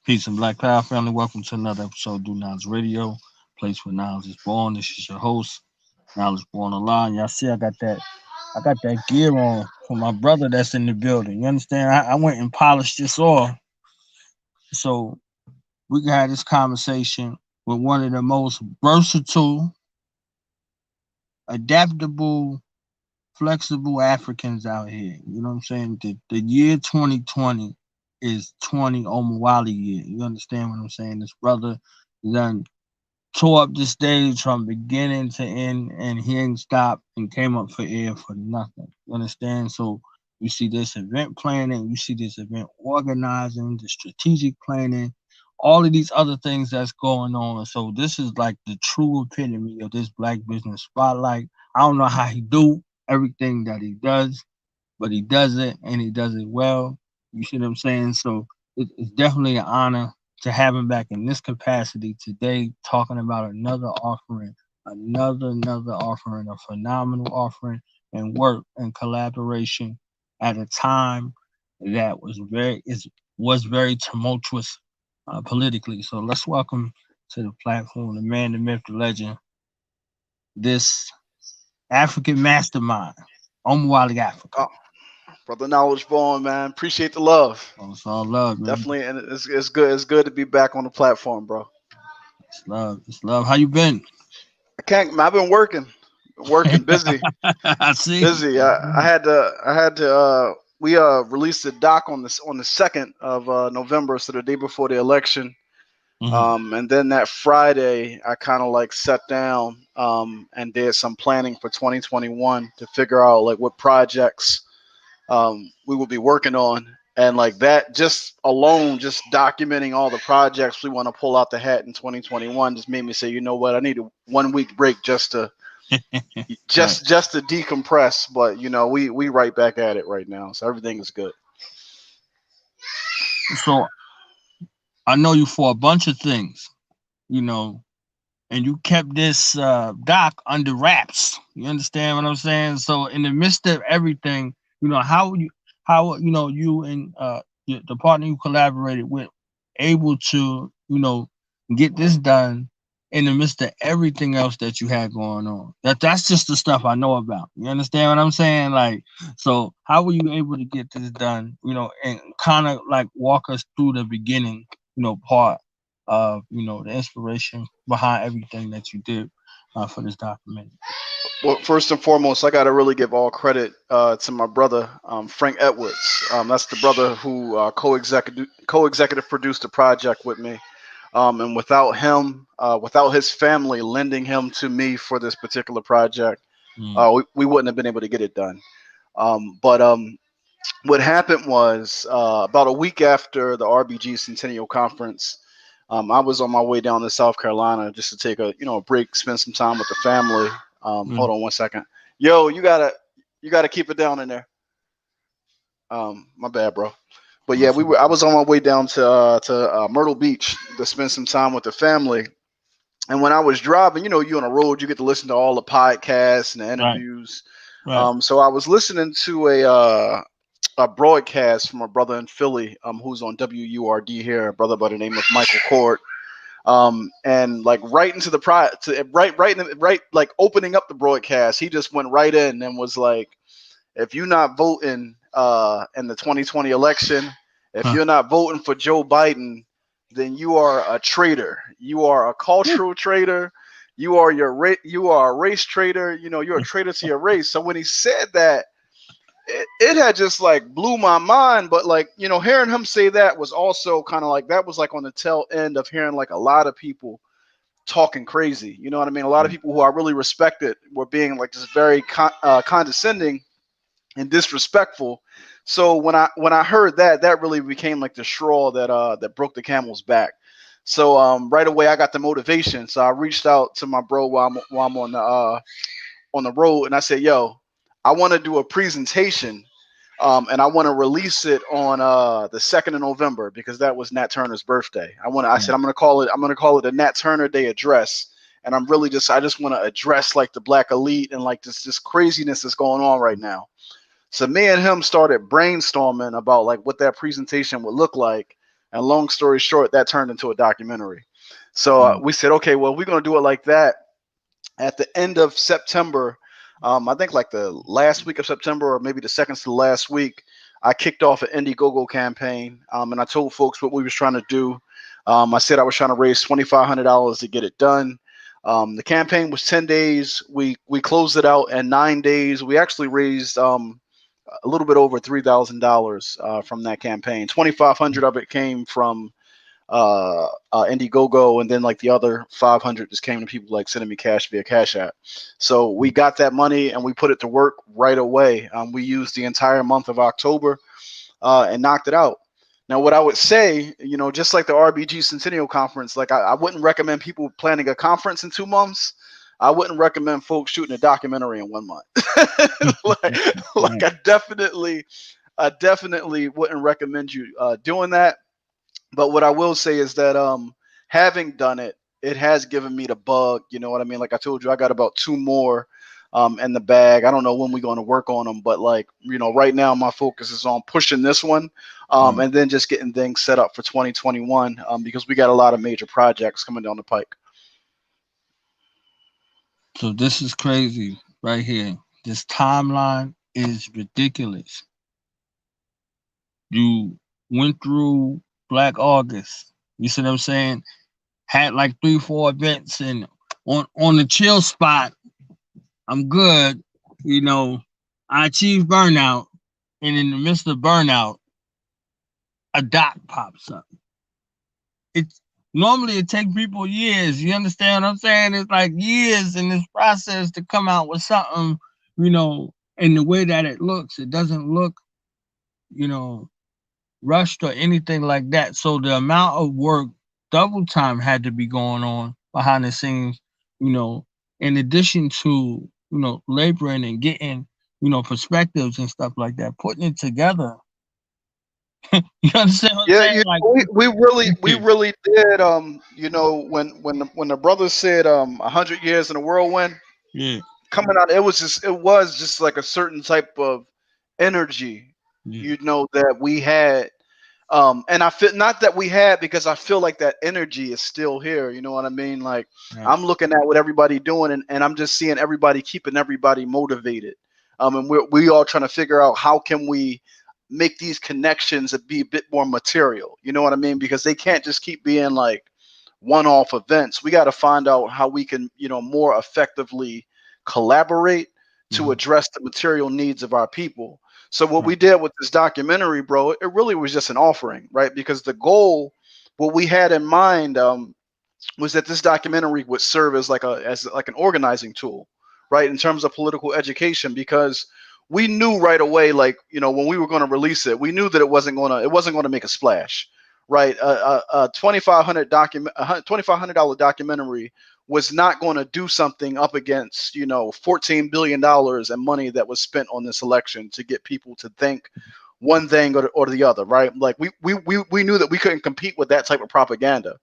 Peace and Black Power family. Welcome to another episode of Do Knowledge Radio, place where knowledge is born. This is your host, Knowledge Born Online. Y'all see I got that gear on for my brother that's in the building. You understand? I went and polished this off so we can have this conversation with one of the most versatile, adaptable, flexible Africans out here. You know what I'm saying? The year 2020 is 20 Omowale year. You understand what I'm saying? This brother done tore up the stage from beginning to end, and he ain't stopped and came up for air for nothing. You understand? So you see this event planning, you see this event organizing, the strategic planning, all of these other things that's going on. So this is like the true epitome of this black business spotlight. I don't know how he do everything that he does, but he does it and he does it well. You see what I'm saying? So it's definitely an honor to have him back in this capacity today, talking about another offering, another offering, a phenomenal offering and work and collaboration at a time that was very tumultuous politically. So let's welcome to the platform the man, the myth, the legend, this African mastermind, Omowale Afrika. Oh, brother Knowledge Born, man. Appreciate the love. Oh, it's all love, man. Definitely, and it's good. It's good to be back on the platform, bro. It's love. It's love. How you been? I can't. I've been working, busy, I see. busy. I had to. We released the doc on the 2nd of November, so the day before the election. Hmm. And then that Friday, I kind of like sat down and did some planning for 2021 to figure out like what projects we will be working on. And like that, just alone, just documenting all the projects we want to pull out the hat in 2021 just made me say, you know what, I need a 1 week break just to Right. just to decompress. But we right back at it right now, so everything is good. So I know you for a bunch of things, you know, and you kept this doc under wraps. You understand what I'm saying? So in the midst of everything, you and the partner you collaborated with able to get this done in the midst of everything else that you had going on. That's just the stuff I know about. You understand what I'm saying? Like, so how were you able to get this done? And kind of like walk us through the beginning, part of the inspiration behind everything that you did for this documentary. Well, first and foremost, I got to really give all credit to my brother, Frank Edwards. That's the brother who co-executive produced the project with me. And without him, without his family lending him to me for this particular project, Mm, we wouldn't have been able to get it done. But what happened was about a week after the RBG Centennial Conference, I was on my way down to South Carolina just to take a break, spend some time with the family. mm, Hold on 1 second. Yo, you gotta keep it down in there. My bad, bro. But yeah, that's all. I was on my way down to Myrtle Beach to spend some time with the family. And when I was driving, you on the road, you get to listen to all the podcasts and the Right, interviews. right. So I was listening to a broadcast from a brother in Philly, who's on WURD here, a brother by the name of Michael Cord. And like right into the right like opening up the broadcast, he just went right in and was like, if you're not voting in the 2020 election, if Huh. you're not voting for Joe Biden, then you are a traitor. You are a Woo. cultural traitor. You are a race traitor. You're a traitor to your race. So when he said that, it had just like blew my mind. But like hearing him say that was also kind of like that was like on the tail end of hearing like a lot of people talking crazy. You know what I mean? A lot of Right. people who I really respected were being like just very condescending and disrespectful. So when I heard that, that really became like the straw that broke the camel's back. So right away I got the motivation. So I reached out to my bro while I'm on the road, and I said, "Yo, I want to do a presentation, and I want to release it on the 2nd of November because that was Nat Turner's birthday. I said Right. I'm gonna call it a Nat Turner Day address, and I just want to address like the black elite and like this craziness that's going on right now." So me and him started brainstorming about like what that presentation would look like. And long story short, that turned into a documentary. So Mm. we said, okay, well, we're going to do it like that. At the end of September, I think like the last week of September, or maybe the second to the last week, I kicked off an Indiegogo campaign, and I told folks what we was trying to do. I said I was trying to raise $2,500 to get it done. The campaign was 10 days. We closed it out in 9 days. We actually raised a little bit over $3,000 from that campaign. 2,500 of it came from Indiegogo, and then like the other 500 just came to people like sending me cash via Cash App. So we got that money and we put it to work right away. We used the entire month of October and knocked it out. Now, what I would say, just like the RBG Centennial Conference, like I wouldn't recommend people planning a conference in 2 months. I wouldn't recommend folks shooting a documentary in 1 month. like, like I definitely wouldn't recommend you doing that. But what I will say is that having done it, it has given me the bug. You know what I mean? Like I told you, I got about two more in the bag. I don't know when we're going to work on them, but like, right now my focus is on pushing this one and then just getting things set up for 2021 because we got a lot of major projects coming down the pike. So this is crazy right here. This timeline is ridiculous. You went through Black August. You see what I'm saying? Had like 3, 4 events, and on the chill spot, I'm good. I achieved burnout, and in the midst of burnout, a doc pops up. It's normally it takes people years. You understand what I'm saying? It's like years in this process to come out with something, and the way that it looks, it doesn't look, you know, rushed or anything like that. So the amount of work, double time had to be going on behind the scenes, you know, in addition to, laboring and getting, perspectives and stuff like that, putting it together. You understand what I'm Yeah, saying? Like, we really did. When the brothers said 100 years in a whirlwind yeah, coming out, it was just like a certain type of energy, yeah, that we had. And I feel not that we had because I feel like that energy is still here. You know what I mean? Like right. I'm looking at what everybody doing, and I'm just seeing everybody keeping everybody motivated. And we all trying to figure out how can we make these connections and be a bit more material. You know what I mean? Because they can't just keep being like one-off events. We got to find out how we can, more effectively collaborate to Mhm. address the material needs of our people. So what Right. we did with this documentary, bro, it really was just an offering, right? Because the goal, what we had in mind, was that this documentary would serve as like an organizing tool, right, in terms of political education, because we knew right away, like when we were going to release it, we knew that it wasn't going to make a splash, right? A $2,500 documentary was not going to do something up against $14 billion in money that was spent on this election to get people to think one thing or the other, right? Like we knew that we couldn't compete with that type of propaganda.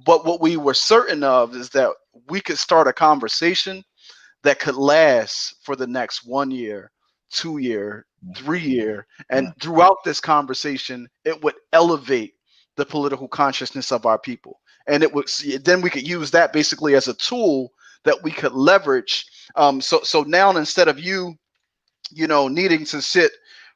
But what we were certain of is that we could start a conversation that could last for the next 1 year, 2 year, 3 year. And Right. throughout this conversation, it would elevate the political consciousness of our people. And then we could use that basically as a tool that we could leverage. So now instead of needing to sit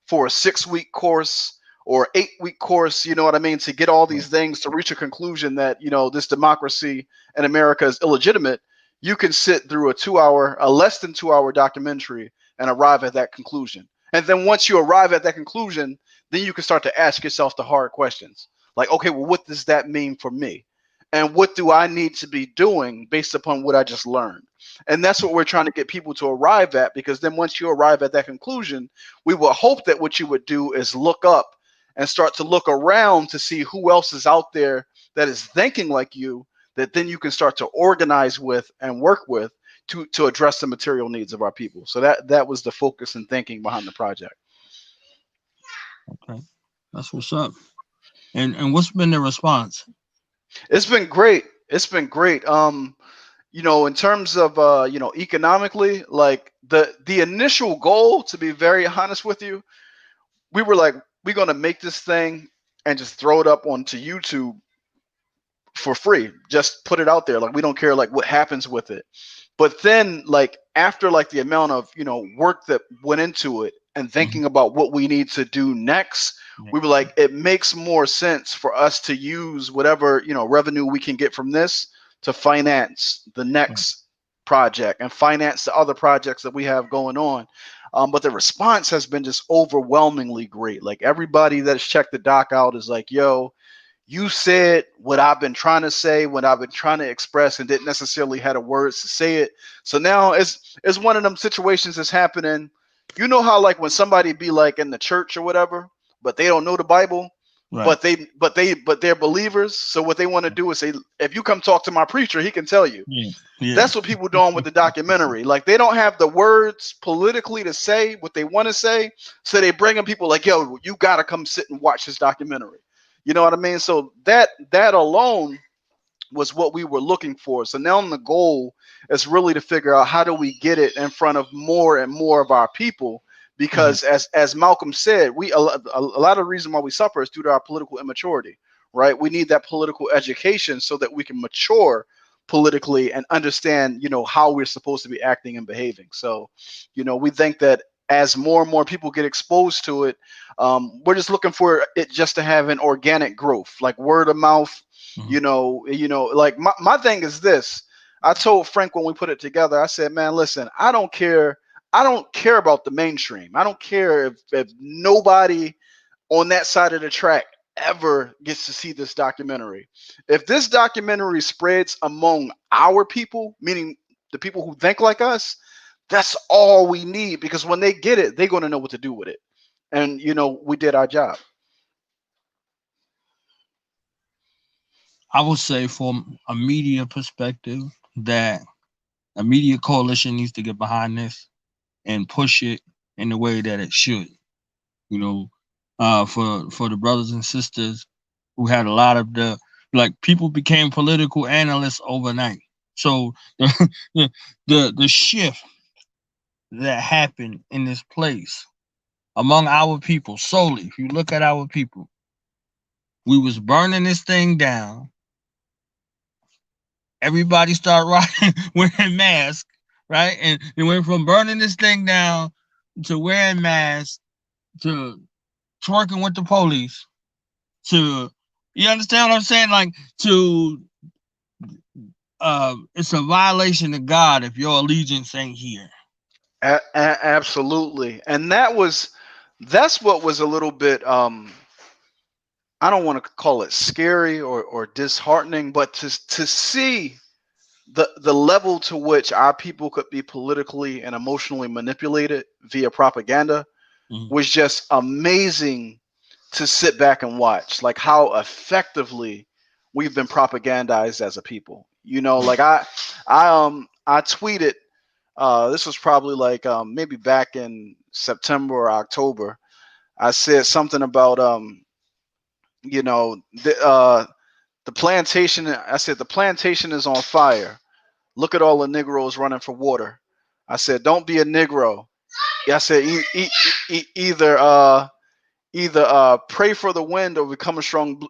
for a 6 week course or 8 week course, you know what I mean, to get all Right. these things to reach a conclusion that, this democracy in America is illegitimate, you can sit through a less than 2 hour documentary and arrive at that conclusion. And then once you arrive at that conclusion, then you can start to ask yourself the hard questions. Like, okay, well, what does that mean for me? And what do I need to be doing based upon what I just learned? And that's what we're trying to get people to arrive at, because then once you arrive at that conclusion, we will hope that what you would do is look up and start to look around to see who else is out there that is thinking like you, that then you can start to organize with and work with to address the material needs of our people. So that was the focus and thinking behind the project. Okay. That's what's up. And what's been the response? It's been great. It's been great. In terms of economically, like the initial goal, to be very honest with you, we were like, we're gonna make this thing and just throw it up onto YouTube for free. Just put it out there. Like we don't care like what happens with it. But then like after like the amount of, work that went into it and Mhm. thinking about what we need to do next, Yeah. we were like, it makes more sense for us to use whatever, revenue we can get from this to finance the Right. next project and finance the other projects that we have going on. But the response has been just overwhelmingly great. Like everybody that's checked the doc out is like, yo, you said what I've been trying to say, what I've been trying to express, and didn't necessarily have the words to say it. So now it's one of them situations that's happening. You know how like when somebody be like in the church or whatever, but they don't know the Bible, Right. but they're believers. So what they want to do is say, if you come talk to my preacher, he can tell you. Yeah. Yeah. That's what people doing with the documentary. Like they don't have the words politically to say what they want to say, so they bring in people like, yo, you gotta come sit and watch this documentary. You know what I mean? So that alone was what we were looking for. So now the goal is really to figure out how do we get it in front of more and more of our people. Mhm. Because as Malcolm said, a lot of the reason why we suffer is due to our political immaturity, right? We need that political education so that we can mature politically and understand, how we're supposed to be acting and behaving. So, we think that as more and more people get exposed to it, we're just looking for it just to have an organic growth, like word of mouth. Mhm. Like my thing is this. I told Frank when we put it together, I said, man, listen, I don't care about the mainstream. I don't care if nobody on that side of the track ever gets to see this documentary. If this documentary spreads among our people, meaning the people who think like us, that's all we need, because when they get it, they're going to know what to do with it. And we did our job. I would say from a media perspective that a media coalition needs to get behind this and push it in the way that it should. You know, for the brothers and sisters who had a lot of people became political analysts overnight. So the shift that happened in this place among our people solely, if you look at our people, we was burning this thing down. Everybody started wearing masks, right? And it went from burning this thing down to wearing masks to twerking with the police to, you understand what I'm saying? Like, to it's a violation of God if your allegiance ain't here. Absolutely. And that's what was a little bit I don't want to call it scary or disheartening, but to see the level to which our people could be politically and emotionally manipulated via propaganda Mhm. was just amazing to sit back and watch, like how effectively we've been propagandized as a people. Right. Like I tweeted, this was probably like maybe back in September or October. I said something about you know the uh the plantation. I said the plantation is on fire. Look at all the Negroes running for water. I said, don't be a Negro. I said, either pray for the wind or become a strong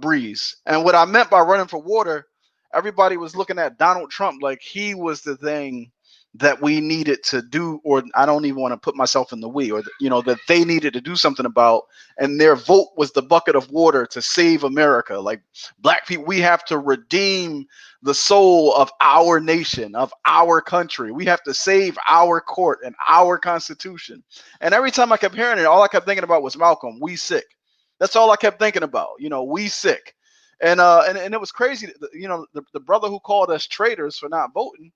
breeze. And what I meant by running for water, everybody was looking at Donald Trump like he was the thing that we needed to do, or I don't even want to put myself in the we, or that they needed to do something about, and their vote was the bucket of water to save America. Like black people, we have to redeem the soul of our nation, of our country. We have to save our court and our constitution. And every time I kept hearing it, all I kept thinking about was Malcolm. We sick. That's all I kept thinking about. We sick. And it was crazy. The brother who called us traitors for not voting,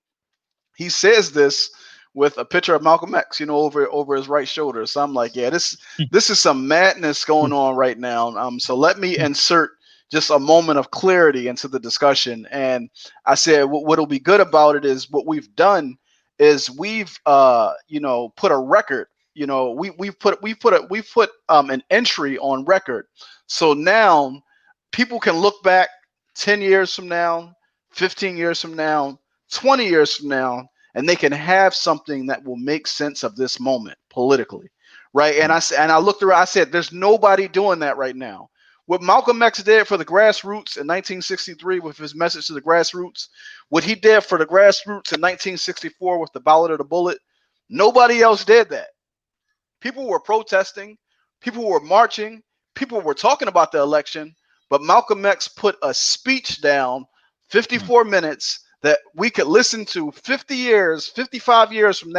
he says this with a picture of Malcolm X, over his right shoulder. So I'm like, yeah, this is some madness going on right now. So let me insert just a moment of clarity into the discussion. And I said, what'll be good about it is what we've done is we've put a record. We put an entry on record. So now people can look back 10 years from now, 15 years from now, 20 years from now, and they can have something that will make sense of this moment politically, right? And I looked around, I said, there's nobody doing that right now. What Malcolm X did for the grassroots in 1963 with his message to the grassroots, what he did for the grassroots in 1964 with the ballot of the bullet, nobody else did that. People were protesting, people were marching, people were talking about the election, but Malcolm X put a speech down, 54 minutes, that we could listen to 50 years, 55 years from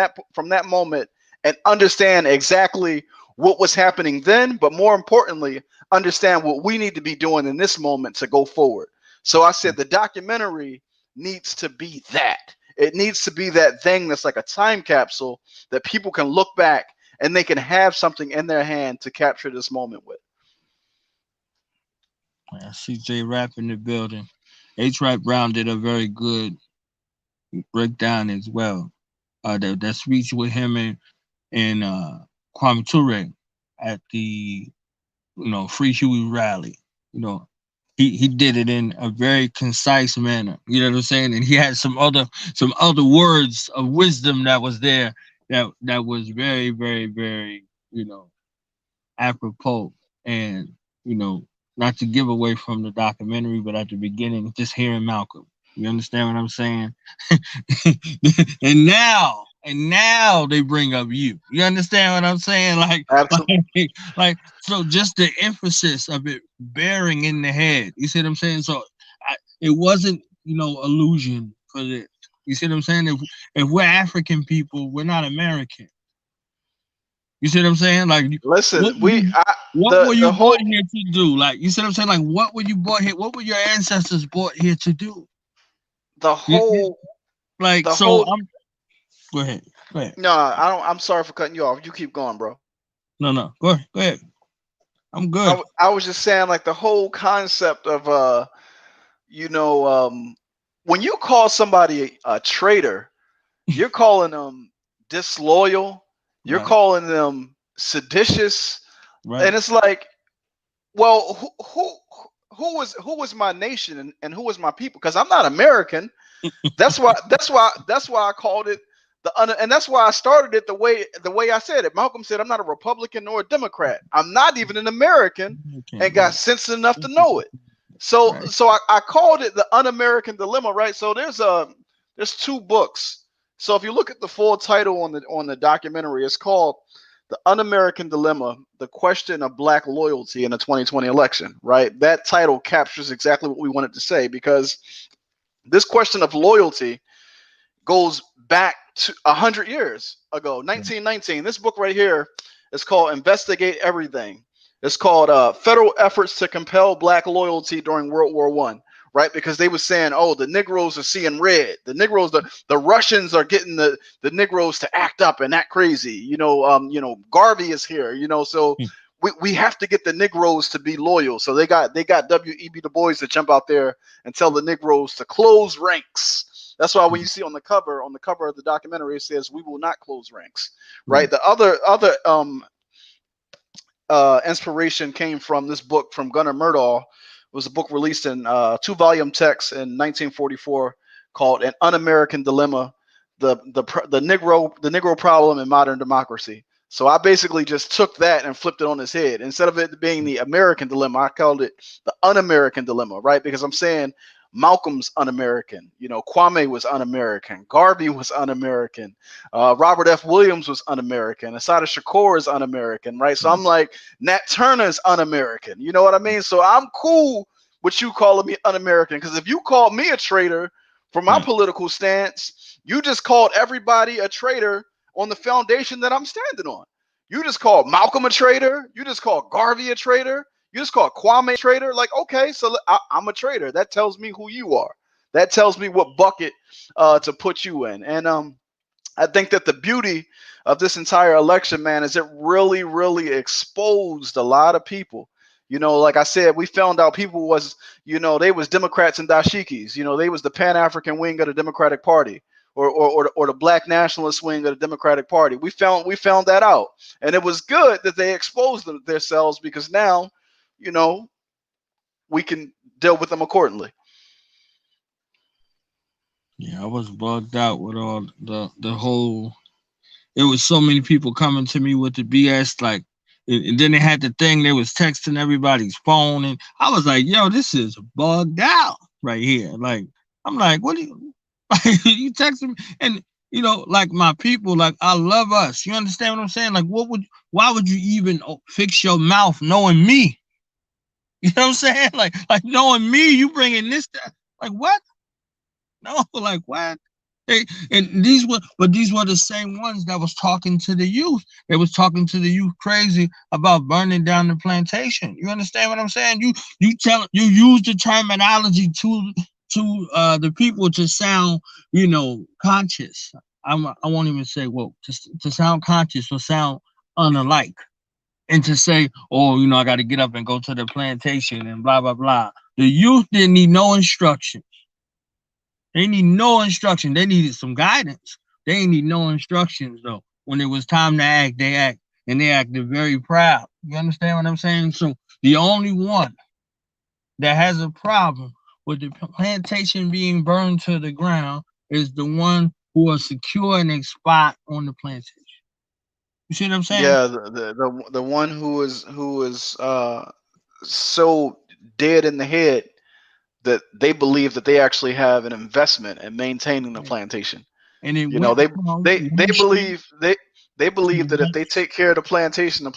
that moment and understand exactly what was happening then, but more importantly, understand what we need to be doing in this moment to go forward. So I said the documentary needs to be that. It needs to be that thing that's like a time capsule that people can look back and they can have something in their hand to capture this moment with. CJ Rap in the building. H. Rap Brown did a very good breakdown as well. That speech with him and Kwame Ture at the Free Huey rally. You know, he did it in a very concise manner. You know what I'm saying? And he had some other words of wisdom that was there that was very, very, very, apropos. And, you know, not to give away from the documentary, but at the beginning, just hearing Malcolm. You understand what I'm saying? and now they bring up you. You understand what I'm saying? Like, Absolutely. like so just the emphasis of it bearing in the head. You see what I'm saying? So it wasn't, illusion for this. You see what I'm saying? If we're African people, we're not American. You see what I'm saying? Like, Listen, what were you, what were the you whole brought here to do? Like, you see what I'm saying? Like, what were you brought here? What were your ancestors brought here to do? the You- whole Like, the so whole I'm. Go ahead. Go ahead. no, I don't. I'm sorry for cutting you off. You keep going, bro. No, no. Go ahead. Go ahead. I'm good. I was just saying, like, the whole concept of you know, when you call somebody a traitor, you're calling them disloyal, you're Right. calling them seditious, Right. and it's like, well, who was my nation, and who was my people? Because I'm not American. That's why I called it and that's why I started it the way I said it. Malcolm said I'm not a Republican nor a Democrat. I'm not even an American, Okay. and got Right. sense enough to know it. So Right. so I called it the Un-American Dilemma, right? So there's two books. So if you look at the full title on the documentary, it's called The Un-American Dilemma: The Question of Black Loyalty in the 2020 Election, right? That title captures exactly what we wanted to say, because this question of loyalty goes back to 100 years ago, 1919. This book right here is called Investigate Everything. It's called Federal Efforts to Compel Black Loyalty During World War One. Right, because they were saying, oh, the Negroes are seeing red. The Negroes, the Russians are getting the Negroes to act up and act crazy. Garvey is here. So we have to get the Negroes to be loyal. So they got W.E.B. Du Bois to jump out there and tell the Negroes to close ranks. That's why when you see on the cover of the documentary, it says we will not close ranks. Right. Right. The other inspiration came from this book from Gunnar Myrdal. It was a book released in two-volume text in 1944 called "An Un-American Dilemma: the Negro Problem in Modern Democracy." So I basically just took that and flipped it on its head. Instead of it being the American dilemma, I called it the Un-American Dilemma, right? Because I'm saying Malcolm's un-American. Kwame was un-American. Garvey was un-American. Robert F. Williams was un-American. Assata Shakur is un-American, right? So I'm like, Nat Turner is un-American. You know what I mean? So I'm cool with you calling me un-American, because if you call me a traitor for my Right. political stance, you just called everybody a traitor on the foundation that I'm standing on. You just called Malcolm a traitor. You just called Garvey a traitor. You just called Kwame a traitor. Like, okay, so I'm a traitor. That tells me who you are. That tells me what bucket to put you in. And I think that the beauty of this entire election, man, is it really, really exposed a lot of people. Like I said, we found out people was, they was Democrats and dashikis. They was the Pan-African wing of the Democratic Party, or the Black nationalist wing of the Democratic Party. We found that out, and it was good that they exposed themselves, because now, you know, we can deal with them accordingly. Yeah, I was bugged out with all the whole. It was so many people coming to me with the BS. Like, and then they had the thing they was texting everybody's phone, and I was like, yo, this is bugged out right here. Like, I'm like, what do you like, you texting me? And like my people, like I love us. You understand what I'm saying? Like, why would you even fix your mouth knowing me? You know what I'm saying? Like knowing me, you bringing this down. Like what? No, like what? And these were the same ones that was talking to the youth. They was talking to the youth crazy about burning down the plantation. You understand what I'm saying? You use the terminology to the people to sound conscious. I won't even say woke, to sound conscious or sound unalike, and to say, oh, I got to get up and go to the plantation and blah blah blah. The youth didn't need no instruction. They need no instruction. They needed some guidance. They ain't need no instructions though. When it was time to act, they act, and they acted very proud. You understand what I'm saying? So the only one that has a problem with the plantation being burned to the ground is the one who is securing a spot on the plantation. You see what I'm saying? Yeah, the one who is so dead in the head that they believe that they actually have an investment in maintaining the plantation. And it You know, went they from they they one shift believe they they to believe the that if they next. take care of the plantation will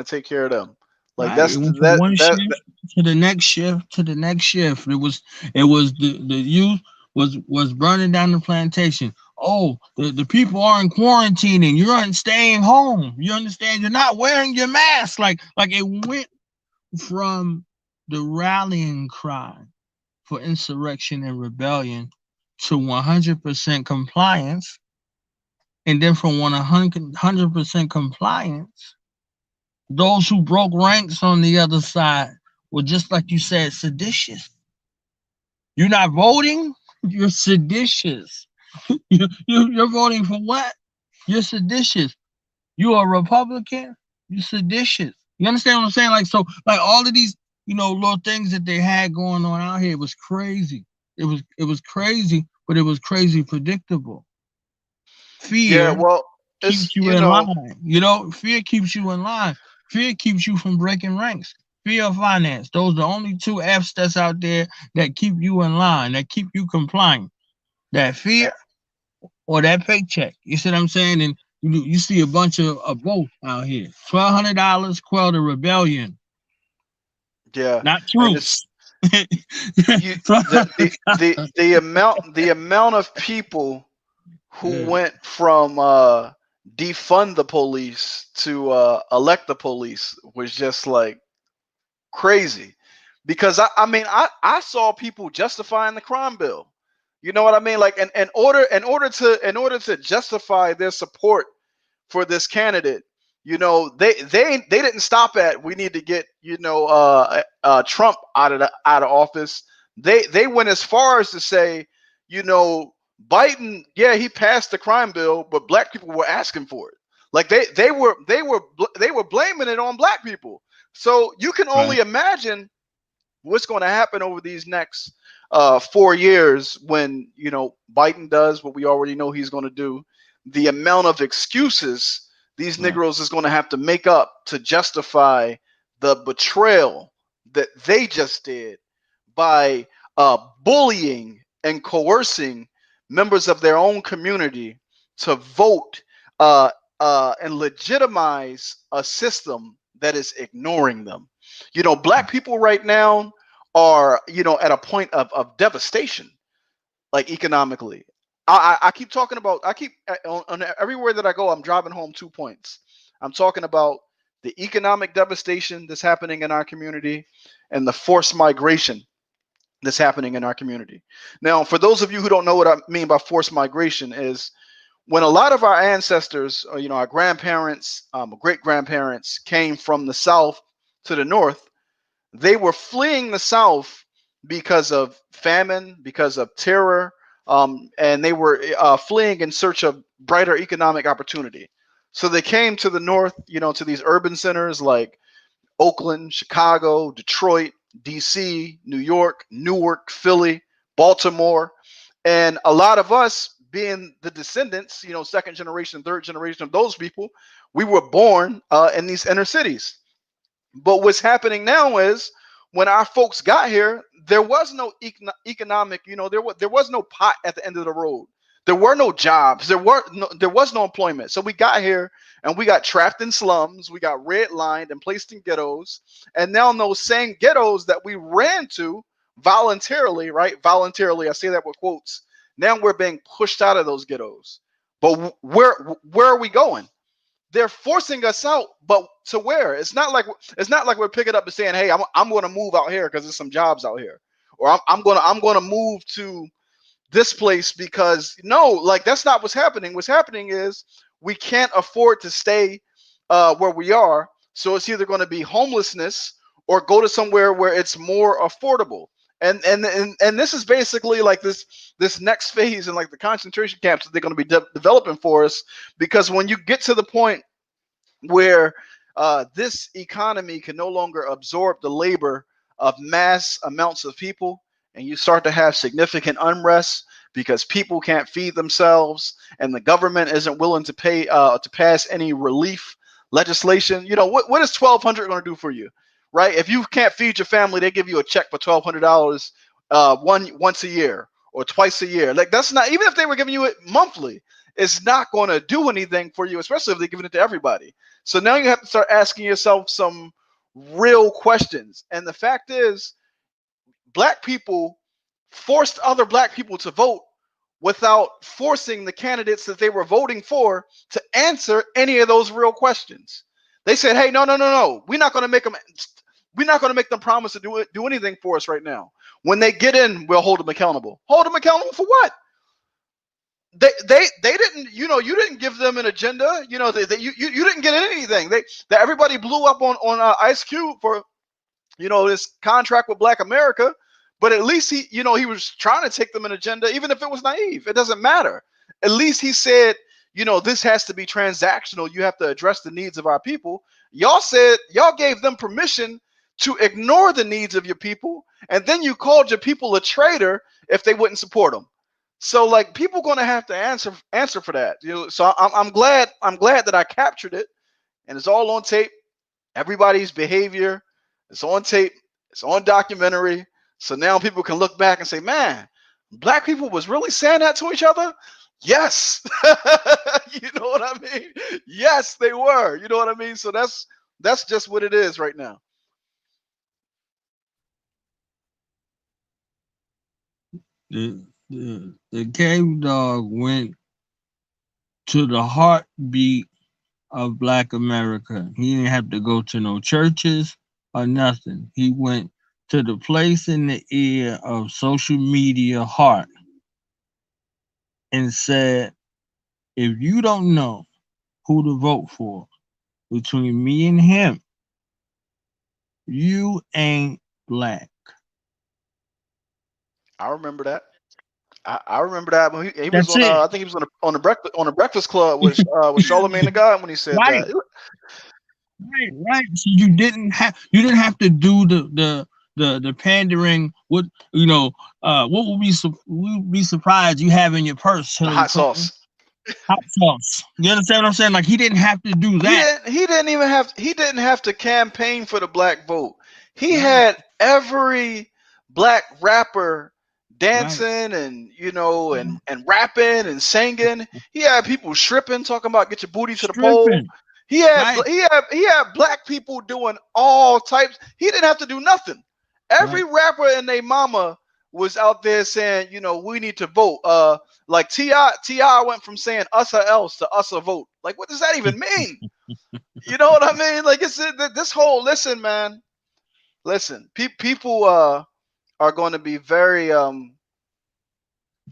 take care of them. Like Right. It that's went from that one that, shift that to the next shift to the next shift. It was the youth was burning down the plantation. Oh, the people aren't quarantining. You aren't staying home. You understand? You're not wearing your mask. Like it went from the rallying cry for insurrection and rebellion to 100% compliance, and then from 100% compliance, those who broke ranks on the other side were, just like you said, seditious. You're not voting, you're seditious. You're voting for what? You're seditious. You're a Republican, you're seditious. You understand what I'm saying? Like, so, like, all of these, little things that they had going on out here was crazy. It was crazy, but it was crazy predictable. yeah, Fear well, keeps it's you in line. Fear keeps you in line. Fear keeps you from breaking ranks. Fear of finance. Those are the only two F's that's out there that keep you in line, that keep you complying. That fear or that paycheck. You see what I'm saying? And you see a bunch of both out here. $1,200 quell the rebellion, yeah, not and it's troops. you the amount of people who Yeah, went from defund the police to elect the police was just like crazy because I saw people justifying the crime bill. You know what I mean? Like in order to justify their support for this candidate, they didn't stop at we need to get Trump out of office. They went as far as to say, you know, Biden, yeah, he passed the crime bill, but black people were asking for it. Like they were blaming it on black people. So you can only right. imagine what's going to happen over these next 4 years when Biden does what we already know he's going to do. The amount of excuses these Right. Negroes is going to have to make up to justify the betrayal that they just did by bullying and coercing members of their own community to vote and legitimize a system that is ignoring them. Black people right now are at a point of devastation, like economically. I keep talking about, I keep on everywhere that I go, I'm driving home 2 points. I'm talking about the economic devastation that's happening in our community and the forced migration that's happening in our community. Now, for those of you who don't know what I mean by forced migration, is when a lot of our ancestors, or, our grandparents, great grandparents came from the South to the North, they were fleeing the South because of famine, because of terror, and they were fleeing in search of brighter economic opportunity. So they came to the North, to these urban centers like Oakland, Chicago, Detroit, DC, New York, Newark, Philly, Baltimore. And a lot of us, being the descendants, second generation, third generation of those people, we were born in these inner cities. But what's happening now is when our folks got here, there was no economic, there was no pot at the end of the road. There were no jobs. There was no employment. So we got here and we got trapped in slums. We got redlined and placed in ghettos. And now in those same ghettos that we ran to voluntarily, right? Voluntarily, I say that with quotes. Now we're being pushed out of those ghettos. But where are we going? They're forcing us out, but to where? It's not like we're picking up and saying, "Hey, I'm going to move out here because there's some jobs out here," or I'm going to move to this place because no, like that's not what's happening. What's happening is we can't afford to stay where we are, so it's either going to be homelessness or go to somewhere where it's more affordable. And this is basically like this next phase in like the concentration camps that they're going to be developing for us, because when you get to the point where this economy can no longer absorb the labor of mass amounts of people, and you start to have significant unrest because people can't feed themselves and the government isn't willing to pay to pass any relief legislation. What is 1,200 going to do for you, right? If you can't feed your family, they give you a check for $1,200 once a year or twice a year. Like that's not, even if they were giving you it monthly, it's not going to do anything for you, especially if they're giving it to everybody. So now you have to start asking yourself some real questions. And the fact is, black people forced other black people to vote without forcing the candidates that they were voting for to answer any of those real questions. They said, "Hey, no, we're not going to make them promise to do anything for us right now. When they get in, we'll hold them accountable." Hold them accountable for what? They didn't, you didn't give them an agenda. You didn't get anything. Everybody blew up on Ice Cube for this contract with Black America, but at least he was trying to take them an agenda, even if it was naive. It doesn't matter. At least he said, this has to be transactional. You have to address the needs of our people. Y'all gave them permission to ignore the needs of your people, and then you called your people a traitor if they wouldn't support them. So like people going to have to answer for that. So I'm glad that I captured it, and it's all on tape. Everybody's behavior, it's on tape, it's on documentary. So now people can look back and say, "Man, black people was really saying that to each other." Yes. You know what I mean? Yes, they were. You know what I mean? So that's just what it is right now. The cave dog went to the heartbeat of Black America. He didn't have to go to no churches or nothing. He went to the place in the ear of social media heart and said, "If you don't know who to vote for between me and him, you ain't black." I remember that. I remember that when he was That's on. it. I think he was on the Breakfast Club with Charlamagne the God when he said Right, that. right. So you didn't have to do the pandering. What would be surprised you have in your purse, The Hillary hot Clinton? sauce. Hot sauce. You understand what I'm saying? Like he didn't have to do He that. didn't. He didn't have to campaign for the black vote. He Right, had every black rapper right. dancing and rapping and singing. He had people stripping, talking about get your booty to the pole. Stripping. He had Right, he had black people doing all types. He didn't have to do nothing. Every right. rapper and their mama was out there saying, we need to vote. Like Ti went from saying us or else to us or vote. Like, what does that even mean? You know what I mean? Like, it's this whole listen, man. Listen, people are going to be very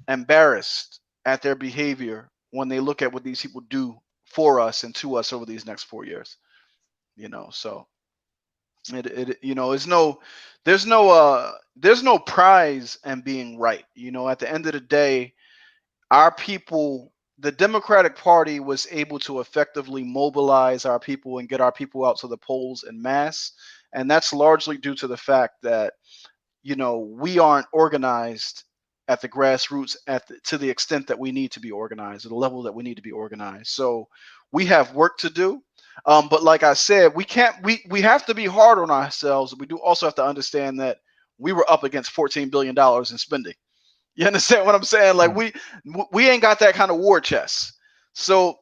embarrassed at their behavior when they look at what these people do for us and to us over these next 4 years. So it is there's no prize in being right. At the end of the day, our people, the Democratic Party was able to effectively mobilize our people and get our people out to the polls in mass. And that's largely due to the fact that, we aren't organized at the grassroots to the extent that we need to be organized, at the level that we need to be organized. So we have work to do. But like I said, we have to be hard on ourselves. We do also have to understand that we were up against $14 billion in spending. You understand what I'm saying? Like Right. we ain't got that kind of war chest. So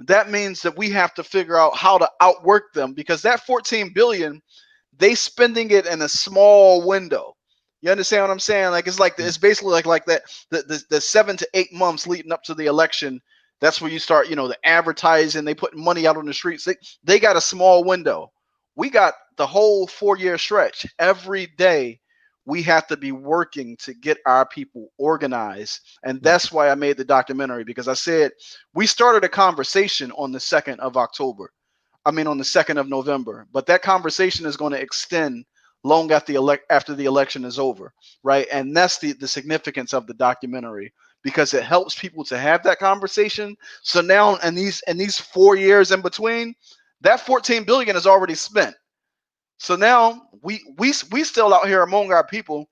that means that we have to figure out how to outwork them, because that 14 billion, they spending it in a small window. You understand what I'm saying? Like it's basically like that the 7 to 8 months leading up to the election. That's where you start, the advertising. They put money out on the streets. They got a small window. We got the whole 4 year stretch. Every day we have to be working to get our people organized, and Right. that's why I made the documentary, because I said we started a conversation on the 2nd of October. I mean, on the 2nd of November. But that conversation is going to extend long after the election is over, right? And that's the significance of the documentary, because it helps people to have that conversation. So now, in these 4 years in between, that 14 billion is already spent. So now we still out here among our people,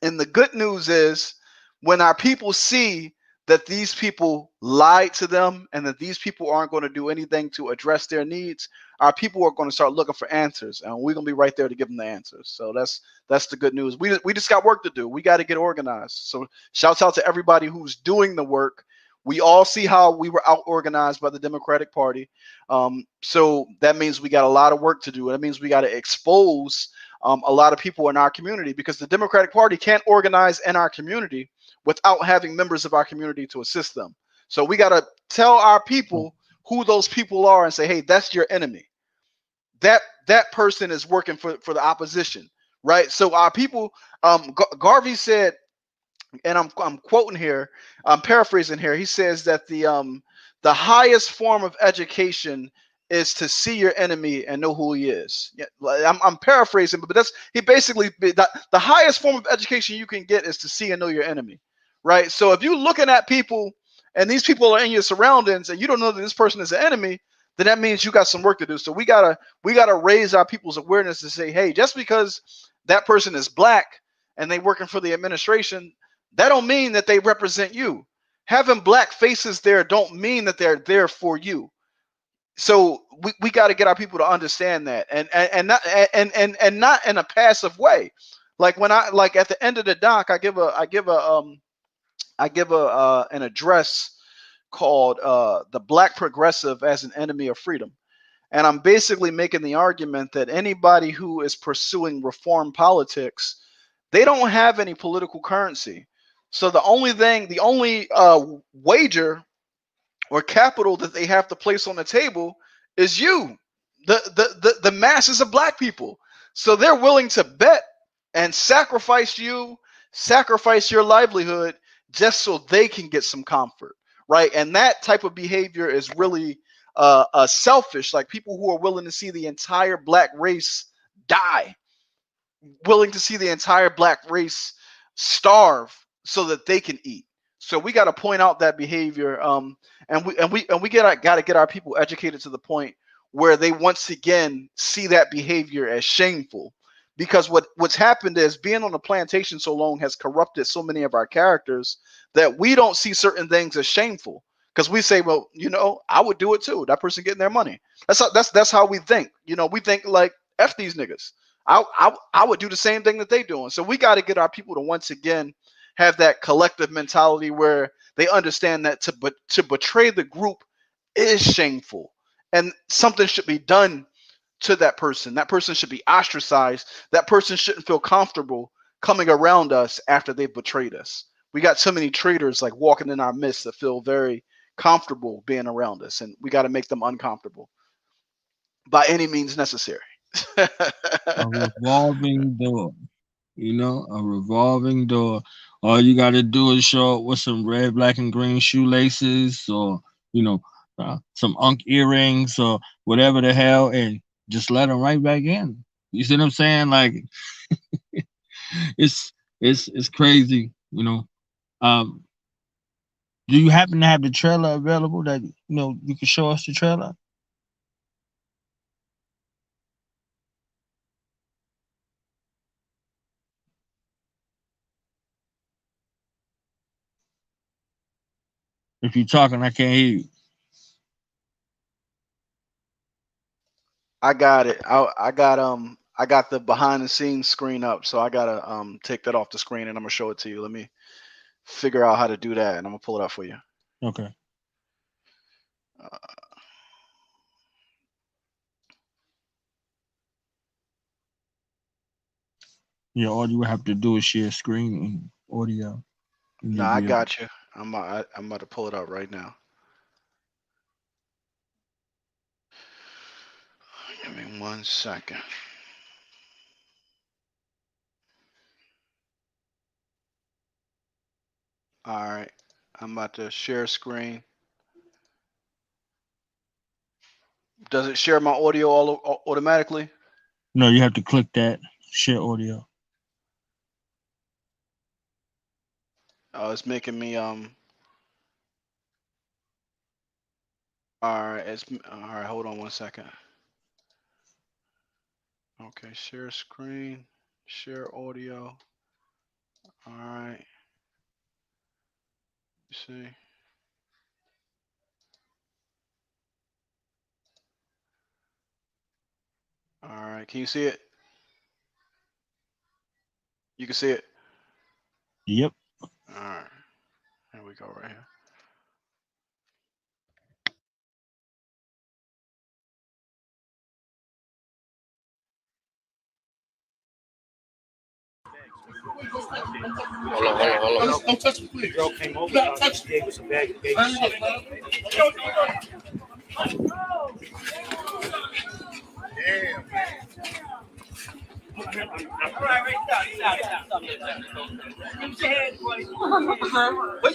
and the good news is, when our people see that these people lied to them and that these people aren't going to do anything to address their needs, our people are going to start looking for answers, and we're going to be right there to give them the answers. So that's the good news. We just got work to do. We got to get organized. So shouts out to everybody who's doing the work. We all see how we were out organized by the Democratic Party. So that means we got a lot of work to do. That means we got to expose a lot of people in our community, because the Democratic Party can't organize in our community without having members of our community to assist them. So we got to tell our people who those people are and say, hey, that's your enemy. That person is working for the opposition, right? So our people, Garvey said, and I'm quoting here, I'm paraphrasing here. He says that the highest form of education is to see your enemy and know who he is. Yeah, I'm paraphrasing, but that's he basically the highest form of education you can get is to see and know your enemy, right? So if you're looking at people and these people are in your surroundings and you don't know that this person is an enemy, then that means you got some work to do. So we gotta raise our people's awareness to say, hey, just because that person is black and they working for the administration, that don't mean that they represent you. Having black faces there don't mean that they're there for you. So we got to get our people to understand that, and not in a passive way. Like when I like at the end of the doc, I give a an address called "The Black Progressive as an Enemy of Freedom," and I'm basically making the argument that anybody who is pursuing reform politics, they don't have any political currency. So the only wager or capital that they have to place on the table is you, the masses of black people. So they're willing to bet and sacrifice you, sacrifice your livelihood, just so they can get some comfort, right? And that type of behavior is really selfish. Like people who are willing to see the entire black race die, willing to see the entire black race starve so that they can eat. So we got to point out that behavior, and we got to get our people educated to the point where they once again see that behavior as shameful. Because what's happened is being on the plantation so long has corrupted so many of our characters that we don't see certain things as shameful. Because we say, well, I would do it too. That person getting their money. That's how we think. We think like f these niggas. I would do the same thing that they doing. So we got to get our people to once again have that collective mentality where they understand that to betray the group is shameful, and something should be done to that person. That person should be ostracized. That person shouldn't feel comfortable coming around us after they've betrayed us. We got so many traitors like walking in our midst that feel very comfortable being around us, and we got to make them uncomfortable by any means necessary. A revolving door. A revolving door. All you got to do is show up with some red, black, and green shoelaces, or you know, some unk earrings, or whatever the hell, and just let them right back in. You see what I'm saying? Like it's crazy. Um, do you happen to have the trailer available that you can show us the trailer? If you're talking, I can't hear you. I got it. I got the behind the scenes screen up, so I gotta take that off the screen and I'm gonna show it to you. Let me figure out how to do that, and I'm gonna pull it up for you. Okay. Uh, Yeah, all you would have to do is share screen and audio. And no, you'll I be able. got you. I'm about to pull it up right now. Give me 1 second. All right, I'm about to share screen. Does it share my audio automatically? No, you have to click that share audio. Oh, it's making me All right, all right. Hold on 1 second. Okay, share screen, share audio. All right. You see. All right. Can you see it? You can see it. Yep. All right. Here we go right here. Hold on. Don't touch me, please. Girl came over. Don't touch me. Was a bag of baby shit. Damn. Put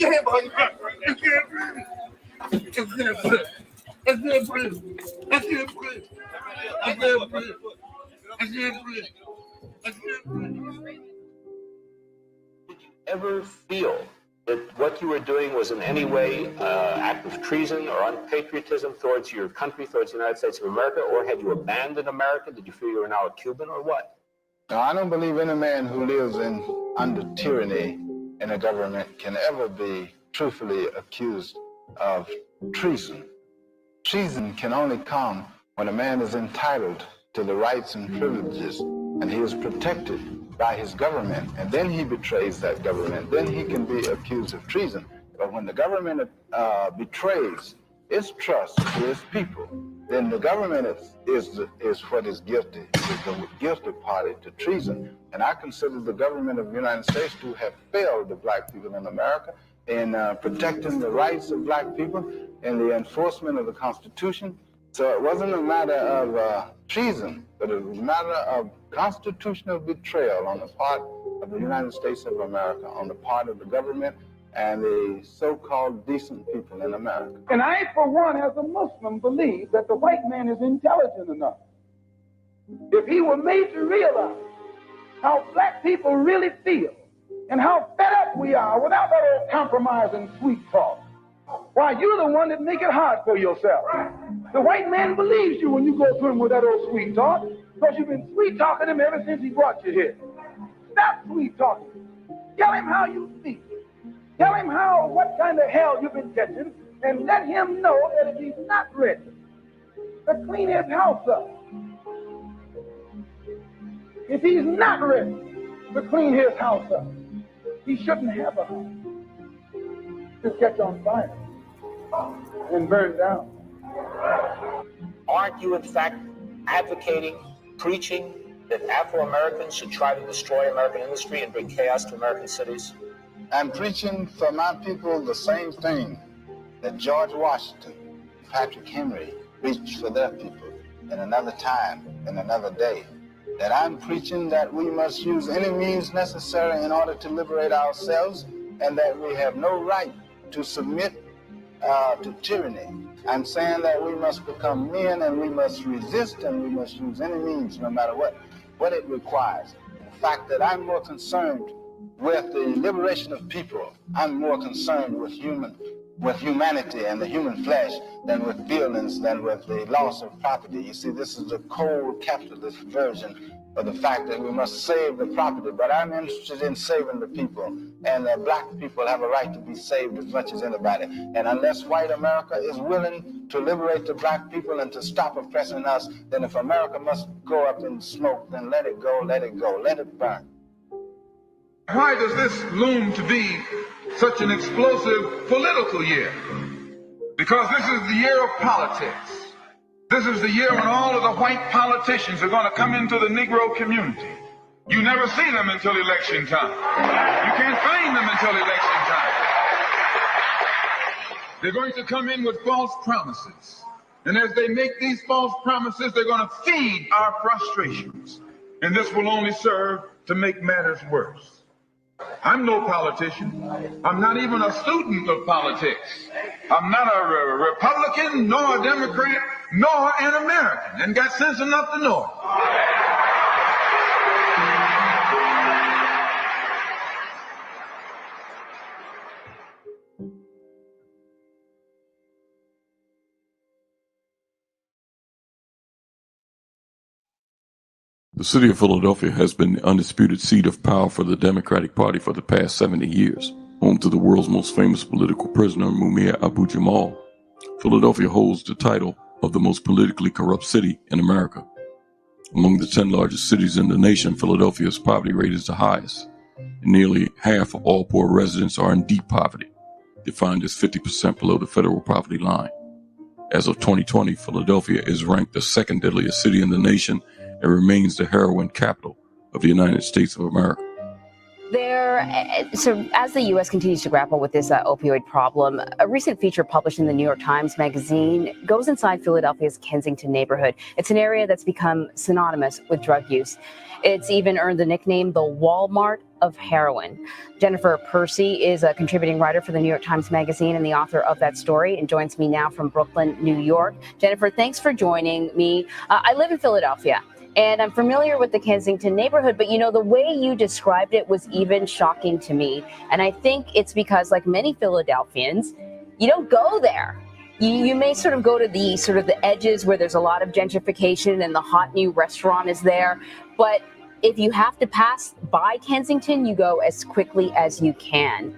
your hand behind your back. It's good, breathe. It's good, breathe. It's good, breathe. It's good, breathe. It's good, breathe. It's good, breathe. Ever feel that what you were doing was in any way act of treason or unpatriotism towards your country, towards the United States of America, or had you abandoned America? Did you feel you were now a Cuban, or what? No, I don't believe any man who lives under tyranny in a government can ever be truthfully accused of treason. Treason can only come when a man is entitled to the rights and privileges, and he is protected by his government, and then he betrays that government. Then he can be accused of treason. But when the government betrays its trust to its people, then the government is what is guilty, is the guilty party to treason. And I consider the government of the United States to have failed the black people in America in protecting the rights of black people and the enforcement of the Constitution. So it wasn't a matter of treason, but it was a matter of constitutional betrayal on the part of the United States of America, on the part of the government and the so-called decent people in America. And I, for one, as a Muslim, believe that the white man is intelligent enough. If he were made to realize how black people really feel and how fed up we are without that old compromise and sweet talk, why, you're the one that make it hard for yourself. The white man believes you when you go to him with that old sweet talk, because you've been sweet talking him ever since he brought you here. Stop sweet talking. Tell him how you feel. Tell him what kind of hell you've been catching, and let him know that if he's not ready to clean his house up, if he's not ready to clean his house up, he shouldn't have a house. Just catch on fire and burn down. Aren't you, in fact, advocating, preaching that Afro-Americans should try to destroy American industry and bring chaos to American cities? I'm preaching for my people the same thing that George Washington, Patrick Henry preached for their people in another time, in another day. That I'm preaching that we must use any means necessary in order to liberate ourselves, and that we have no right to submit to tyranny. I'm saying that we must become men, and we must resist, and we must use any means, no matter what it requires. The fact that I'm more concerned with the liberation of people, I'm more concerned with humanity and the human flesh than with buildings, than with the loss of property. You see, this is a cold capitalist version of the fact that we must save the property, but I'm interested in saving the people. And black people have a right to be saved as much as anybody. And unless white America is willing to liberate the black people and to stop oppressing us, then if America must go up in smoke, then let it go, let it go, let it burn. Why does this loom to be such an explosive political year? Because this is the year of politics. This is the year when all of the white politicians are going to come into the Negro community. You never see them until election time. You can't find them until election time. They're going to come in with false promises. And as they make these false promises, they're going to feed our frustrations. And this will only serve to make matters worse. I'm no politician. I'm not even a student of politics. I'm not a Republican, nor a Democrat, nor an American, and got sense enough to know it. The city of Philadelphia has been the undisputed seat of power for the Democratic Party for the past 70 years. Home to the world's most famous political prisoner, Mumia Abu-Jamal, Philadelphia holds the title of the most politically corrupt city in America. Among the 10 largest cities in the nation, Philadelphia's poverty rate is the highest. And nearly half of all poor residents are in deep poverty, defined as 50% below the federal poverty line. As of 2020, Philadelphia is ranked the second deadliest city in the nation and remains the heroin capital of the United States of America. So as the U.S. continues to grapple with this opioid problem, a recent feature published in the New York Times Magazine goes inside Philadelphia's Kensington neighborhood. It's an area that's become synonymous with drug use. It's even earned the nickname the Walmart of heroin. Jennifer Percy is a contributing writer for the New York Times Magazine and the author of that story, and joins me now from Brooklyn, New York. Jennifer, thanks for joining me. I live in Philadelphia, and I'm familiar with the Kensington neighborhood, but the way you described it was even shocking to me. And I think it's because, like many Philadelphians, you don't go there. You may sort of go to the edges where there's a lot of gentrification and the hot new restaurant is there. But if you have to pass by Kensington, you go as quickly as you can.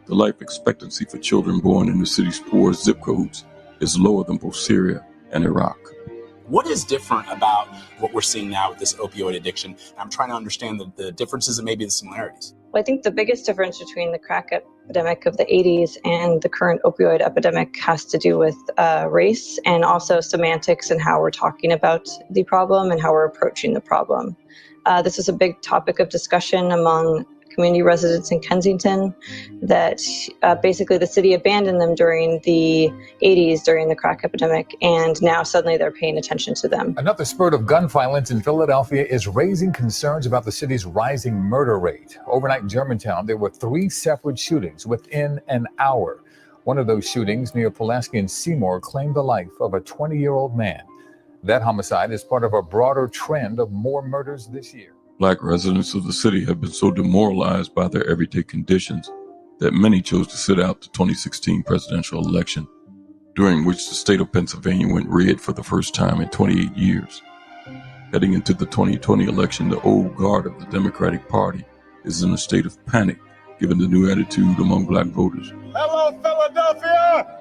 The life expectancy for children born in the city's poor zip codes is lower than both Syria and Iraq. What is different about what we're seeing now with this opioid addiction? I'm trying to understand the differences and maybe the similarities. Well, I think the biggest difference between the crack epidemic of the 80s and the current opioid epidemic has to do with race and also semantics and how we're talking about the problem and how we're approaching the problem. This is a big topic of discussion among community residents in Kensington, that basically the city abandoned them during the 80s, during the crack epidemic, and now suddenly they're paying attention to them. Another spurt of gun violence in Philadelphia is raising concerns about the city's rising murder rate. Overnight in Germantown, there were 3 separate shootings within an hour. One of those shootings near Pulaski and Seymour claimed the life of a 20-year-old man. That homicide is part of a broader trend of more murders this year. Black residents of the city have been so demoralized by their everyday conditions that many chose to sit out the 2016 presidential election, during which the state of Pennsylvania went red for the first time in 28 years. Heading into the 2020 election, the old guard of the Democratic Party is in a state of panic, given the new attitude among black voters. Hello, Philadelphia!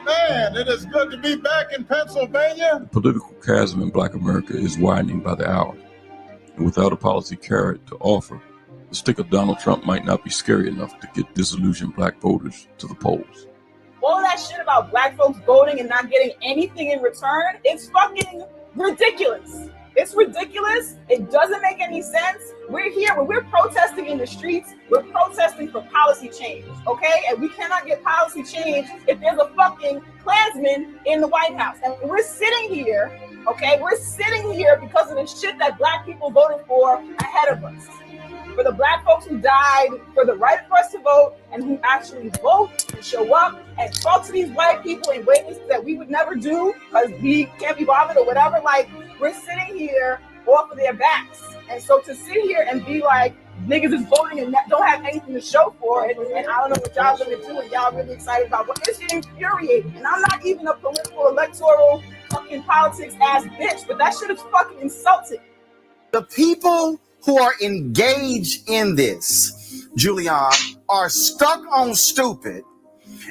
Man, it is good to be back in Pennsylvania. The political chasm in black America is widening by the hour. And without a policy carrot to offer, the stick of Donald Trump might not be scary enough to get disillusioned black voters to the polls. All that shit about black folks voting and not getting anything in return, it's fucking ridiculous. It's ridiculous. It doesn't make any sense. We're here, when we're protesting in the streets, we're protesting for policy change, okay? And we cannot get policy change if there's a fucking Klansman in the White House. And we're sitting here, okay? We're sitting here because of the shit that black people voted for ahead of us. For the black folks who died, for the right for us to vote, and who actually vote and show up and talk to these white people in ways that we would never do because we can't be bothered or whatever. Like, we're sitting here off of their backs. And so to sit here and be like, niggas is voting and don't have anything to show for it, and I don't know what y'all gonna do, and y'all really excited about what it's infuriating. And I'm not even a political, electoral, fucking politics ass bitch, but that shit is fucking insulting. The people who are engaged in this, Julian, are stuck on stupid.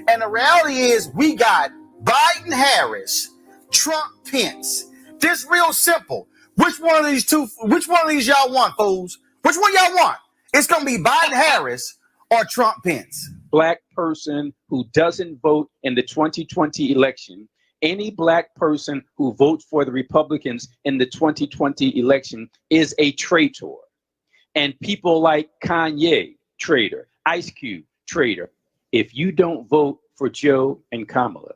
And the reality is we got Biden, Harris, Trump, Pence. This real simple. Which one of these y'all want, fools? Which one y'all want? It's going to be Biden, Harris, or Trump, Pence. Black person who doesn't vote in the 2020 election, any black person who votes for the Republicans in the 2020 election is a traitor. And people like Kanye, traitor, Ice Cube, traitor. If you don't vote for Joe and Kamala,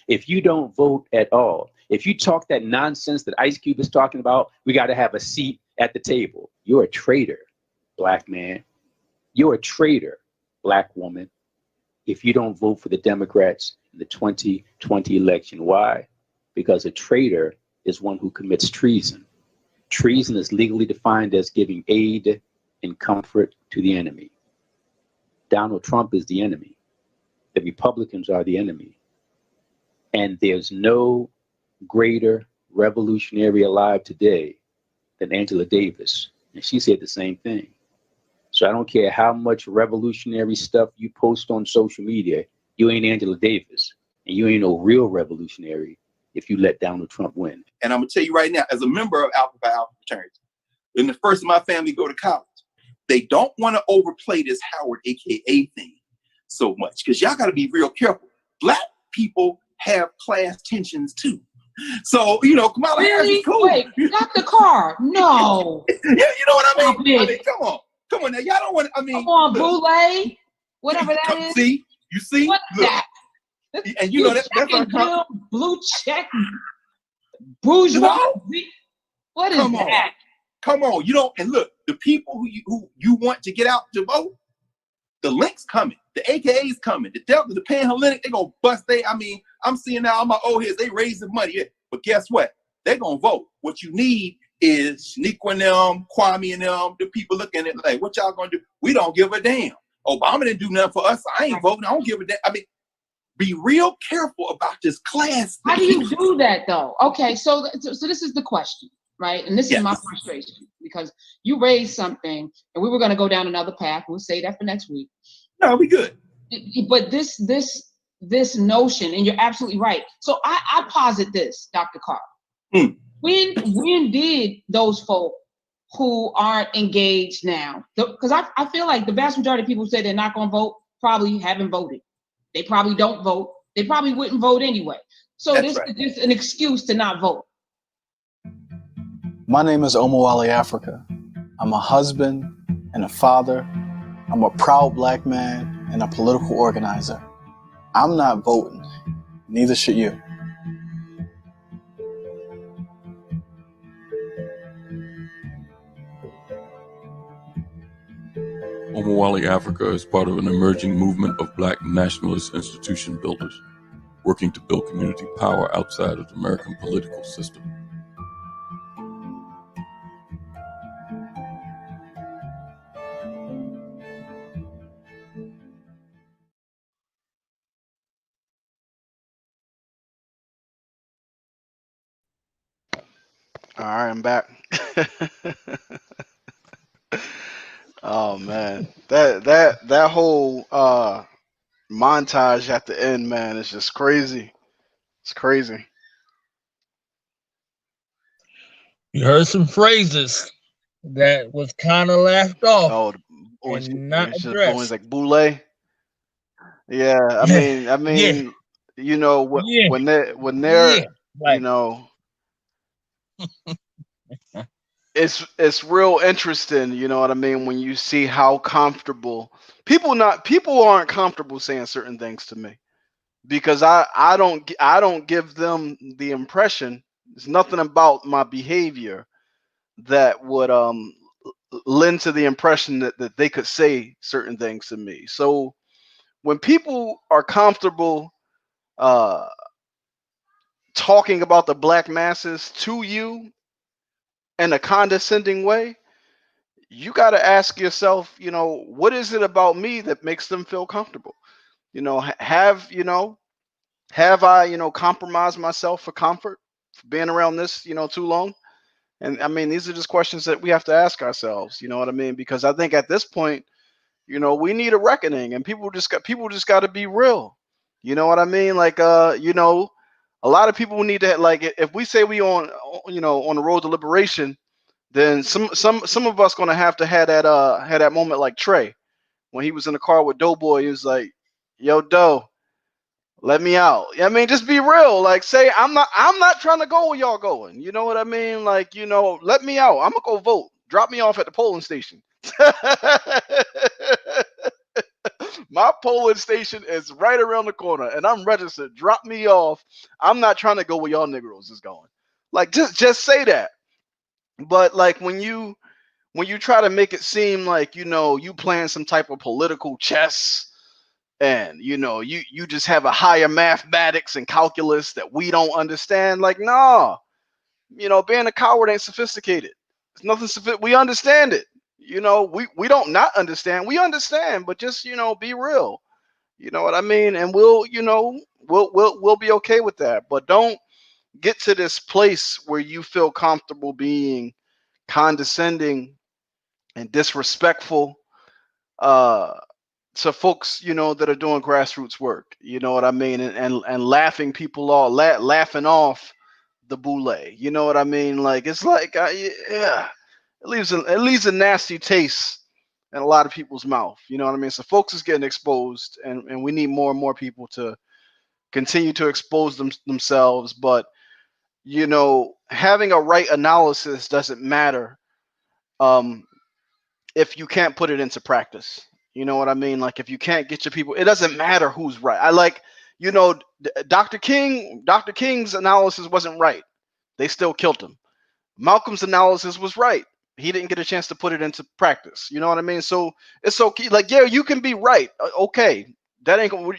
if you don't vote at all, if you talk that nonsense that Ice Cube is talking about, we got to have a seat at the table. You're a traitor, black man. You're a traitor, black woman, if you don't vote for the Democrats in the 2020 election. Why? Because a traitor is one who commits treason. Treason is legally defined as giving aid and comfort to the enemy. Donald Trump is the enemy. The Republicans are the enemy. And there's no greater revolutionary alive today than Angela Davis. And she said the same thing. So I don't care how much revolutionary stuff you post on social media, you ain't Angela Davis. And you ain't no real revolutionary if you let Donald Trump win. And I'm gonna tell you right now, as a member of Alpha Phi Alpha fraternity, when the first of my family go to college, they don't want to overplay this Howard AKA thing so much, because y'all got to be real careful. Black people have class tensions too. So, you know, Kamala Harris is cool. Wait, Dr. Carr, no. Yeah, you know what I mean? I mean, come on now. Y'all don't want to, I mean. Come on, Boulay, whatever that is. See, you see? What is that? And you know, that's our blue check, bourgeois. What is that? Come on, you know, and look, the people who you want to get out to vote, the link's coming, the AKA's coming, the Delta, the Panhellenic, they gonna bust. I mean, I'm seeing now all my old heads, they raising money. Yeah. But guess what? They're gonna vote. What you need is Shaniqua and them, Kwame and them, the people looking at like, what y'all gonna do? We don't give a damn. Obama didn't do nothing for us. I ain't voting. I don't give a damn. I mean, be real careful about this class thing. How do you do that though? Okay, so this is the question, right? And this is my frustration, because you raised something and we were going to go down another path. We'll say that for next week. No, we good. But this notion, and you're absolutely right. So I posit this, Dr. Carr. When did those folk who aren't engaged now, because I feel like the vast majority of people who say they're not going to vote probably haven't voted. They probably don't vote. They probably wouldn't vote anyway. So this is just an excuse to not vote. My name is Omowale Afrika. I'm a husband and a father. I'm a proud black man and a political organizer. I'm not voting. Neither should you. Omowale Afrika is part of an emerging movement of black nationalist institution builders, working to build community power outside of the American political system. All right, I'm back. Oh man, that whole montage at the end, man, is just crazy. It's crazy. You heard some phrases that was kind of laughed off. Oh, and not it's just addressed. boys like boule. Yeah, I mean, you know, when they're like, you know, it's real interesting, you know what I mean, when you see how comfortable people aren't comfortable saying certain things to me, because I don't give them the impression, there's nothing about my behavior that would lend to the impression that they could say certain things to me. So when people are comfortable talking about the black masses to you in a condescending way, you got to ask yourself, what is it about me that makes them feel comfortable? Have I, compromised myself for comfort, for being around this, too long? And I mean, these are just questions that we have to ask ourselves. You know what I mean? Because I think at this point, we need a reckoning, and people just got to be real. You know what I mean? Like, a lot of people need to, like, if we say we on the road to liberation, then some of us gonna have to have that moment like Trey when he was in the car with Doughboy. He was like, "Yo, Doe, let me out." I mean, just be real. Like, say I'm not trying to go where y'all going. You know what I mean? Like, let me out. I'm gonna go vote. Drop me off at the polling station. My polling station is right around the corner, and I'm registered. Drop me off. I'm not trying to go where y'all Negroes is going. Like, just say that. But like when you try to make it seem like you playing some type of political chess, and you just have a higher mathematics and calculus that we don't understand. Like, nah, being a coward ain't sophisticated. It's nothing. We understand it. We don't not understand. We understand, but just be real. You know what I mean? And we'll be okay with that. But don't get to this place where you feel comfortable being condescending and disrespectful to folks that are doing grassroots work. You know what I mean? And laughing people off, laughing off the boule. You know what I mean? Like, it's like, yeah, it leaves a nasty taste in a lot of people's mouth. You know what I mean? So folks is getting exposed, and we need more and more people to continue to expose themselves. But having a right analysis doesn't matter if you can't put it into practice. You know what I mean? Like, if you can't get your people, it doesn't matter who's right. I like, Dr. King's analysis wasn't right. They still killed him. Malcolm's analysis was right. He didn't get a chance to put it into practice. You know what I mean? So it's okay. Like, yeah, you can be right. Okay, that ain't gonna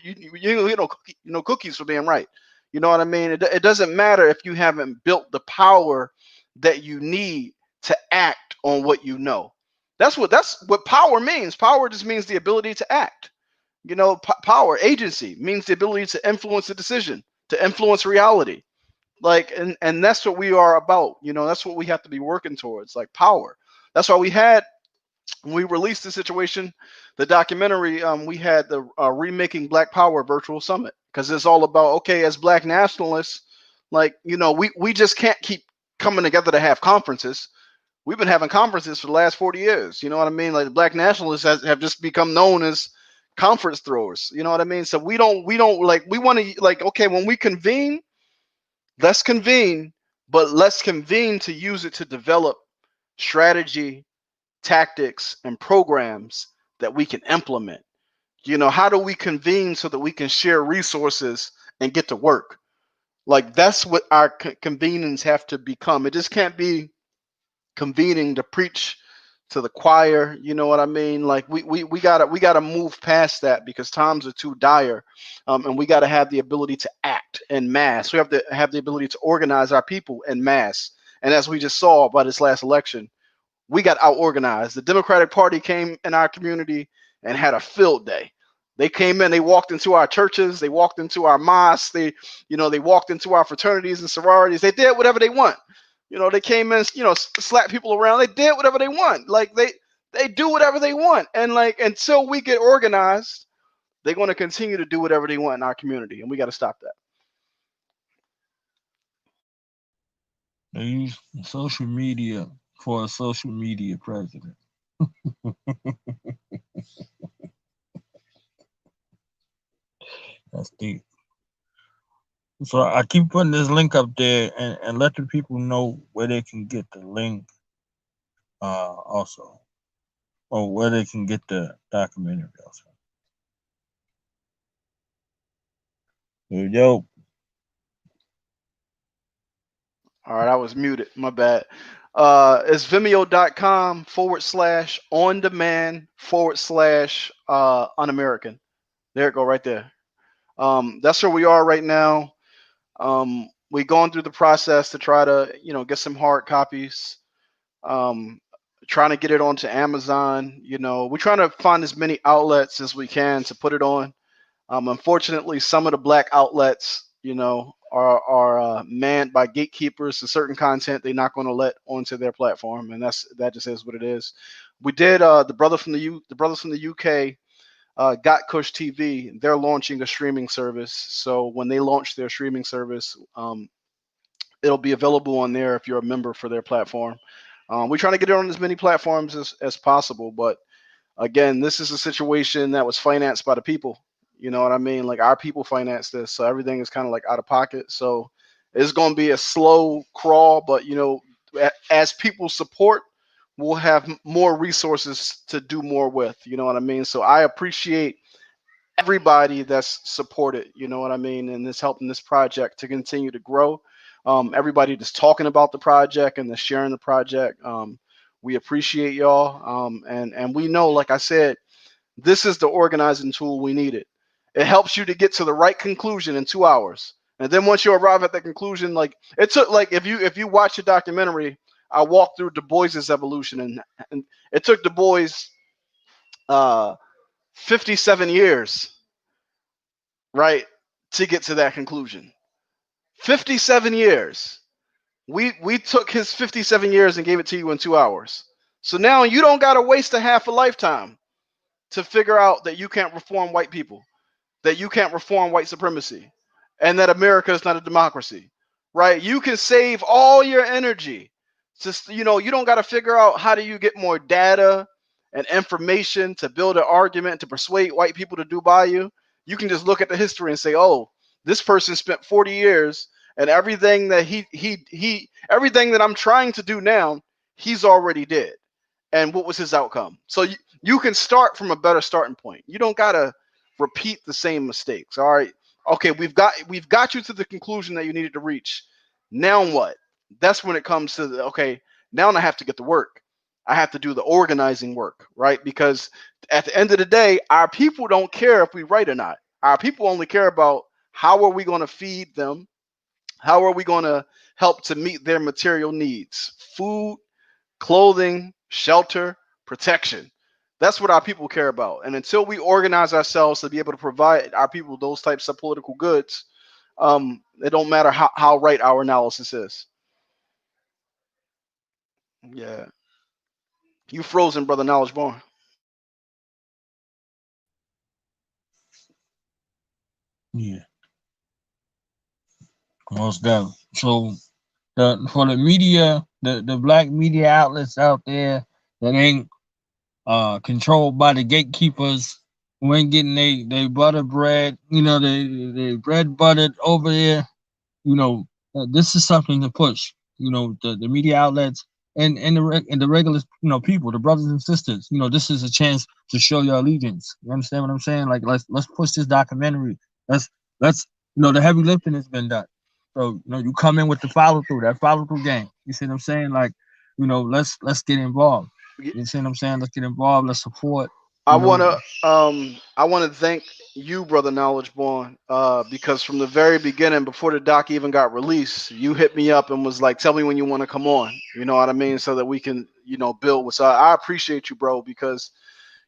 cookies for being right. You know what I mean? It doesn't matter if you haven't built the power that you need to act on what you know. That's what power means. Power just means the ability to act. Power, agency, means the ability to influence a decision, to influence reality. Like, and that's what we are about. That's what we have to be working towards, like power. That's why when we released the situation, the documentary, we had the Remaking Black Power virtual summit, because it's all about, okay, as Black nationalists, like, we just can't keep coming together to have conferences. We've been having conferences for the last 40 years. You know what I mean? Like, the Black nationalists have just become known as conference throwers. You know what I mean? So we don't like, we want to, like, okay, when we convene, let's convene, but let's convene to use it to develop strategy, tactics, and programs that we can implement. How do we convene so that we can share resources and get to work? Like, that's what our convenings have to become. It just can't be convening to preach to the choir. You know what I mean? Like, we gotta move past that, because times are too dire, and we gotta have the ability to act en masse. We have to have the ability to organize our people en masse. And as we just saw by this last election, we got out organized. The Democratic Party came in our community and had a field day. They came in, they walked into our churches, they walked into our mosques, they walked into our fraternities and sororities. They did whatever they want. They came in, slap people around. They did whatever they want. Like, they do whatever they want. And like, until we get organized, they're going to continue to do whatever they want in our community. And we got to stop that. They use social media for a social media president. That's deep. So I keep putting this link up there, and let the people know where they can get the link also, or where they can get the documentary also. Yo. All right, I was muted. My bad. It's vimeo.com/on-demand/un-American. There it go, right there. That's where we are right now. We're going through the process to try to, get some hard copies. trying to get it onto Amazon. You know, we're trying to find as many outlets as we can to put it on. Unfortunately, some of the black outlets, you know, are manned by gatekeepers to certain content they're not going to let onto their platform, and that just is what it is. We did the brothers from the UK. Got Kush TV, they're launching a streaming service. So when they launch their streaming service, it'll be available on there if you're a member for their platform. We're trying to get it on as many platforms as possible. But again, this is a situation that was financed by the people. You know what I mean? Like our people finance this. So everything is kind of like out of pocket. So it's going to be a slow crawl. But, you know, as people support, we'll have more resources to do more with. You know what I mean? So I appreciate everybody that's supported, you know what I mean, and is helping this project to continue to grow. Everybody that's talking about the project and that's sharing the project. We appreciate y'all. And we know, like I said, this is the organizing tool we needed. It helps you to get to the right conclusion in 2 hours. And then once you arrive at the conclusion, like it took, like if you watch the documentary, I walked through Du Bois's evolution, and it took Du Bois 57 years, right, to get to that conclusion. 57 years. We took his 57 years and gave it to you in 2 hours. So now you don't got to waste a half a lifetime to figure out that you can't reform white people, that you can't reform white supremacy, and that America is not a democracy, right? You can save all your energy. Just, you know, you don't got to figure out how do you get more data and information to build an argument to persuade white people to do by you. You can just look at the history and say, oh, this person spent 40 years and everything that everything that I'm trying to do now, he's already did. And what was his outcome? So you can start from a better starting point. You don't got to repeat the same mistakes. All right. Okay, we've got you to the conclusion that you needed to reach. Now what? That's when it comes to okay, now I have to get to work. I have to do the organizing work, right? Because at the end of the day, our people don't care if we right or not. Our people only care about how are we going to feed them? How are we going to help to meet their material needs? Food, clothing, shelter, protection. That's what our people care about. And until we organize ourselves to be able to provide our people those types of political goods, it don't matter how right our analysis is. Yeah. You frozen, brother Knowledge Born. Yeah. Most definitely. So for the media, the black media outlets out there that ain't controlled by the gatekeepers, who ain't getting they butter bread, you know, they bread buttered over there, you know, this is something to push, you know, the media outlets and the regular, you know, people, the brothers and sisters, you know, this is a chance to show your allegiance. You understand what I'm saying? Like let's push this documentary. Let's you know, the heavy lifting has been done. So, you know, you come in with the follow through game. You see what I'm saying? Like, you know, let's get involved. You see what I'm saying? Let's get involved. Let's support. I wanna thank you, brother Knowledge Born, because from the very beginning, before the doc even got released, you hit me up and was like, "Tell me when you want to come on." You know what I mean? So that we can, you know, build. So I appreciate you, bro, because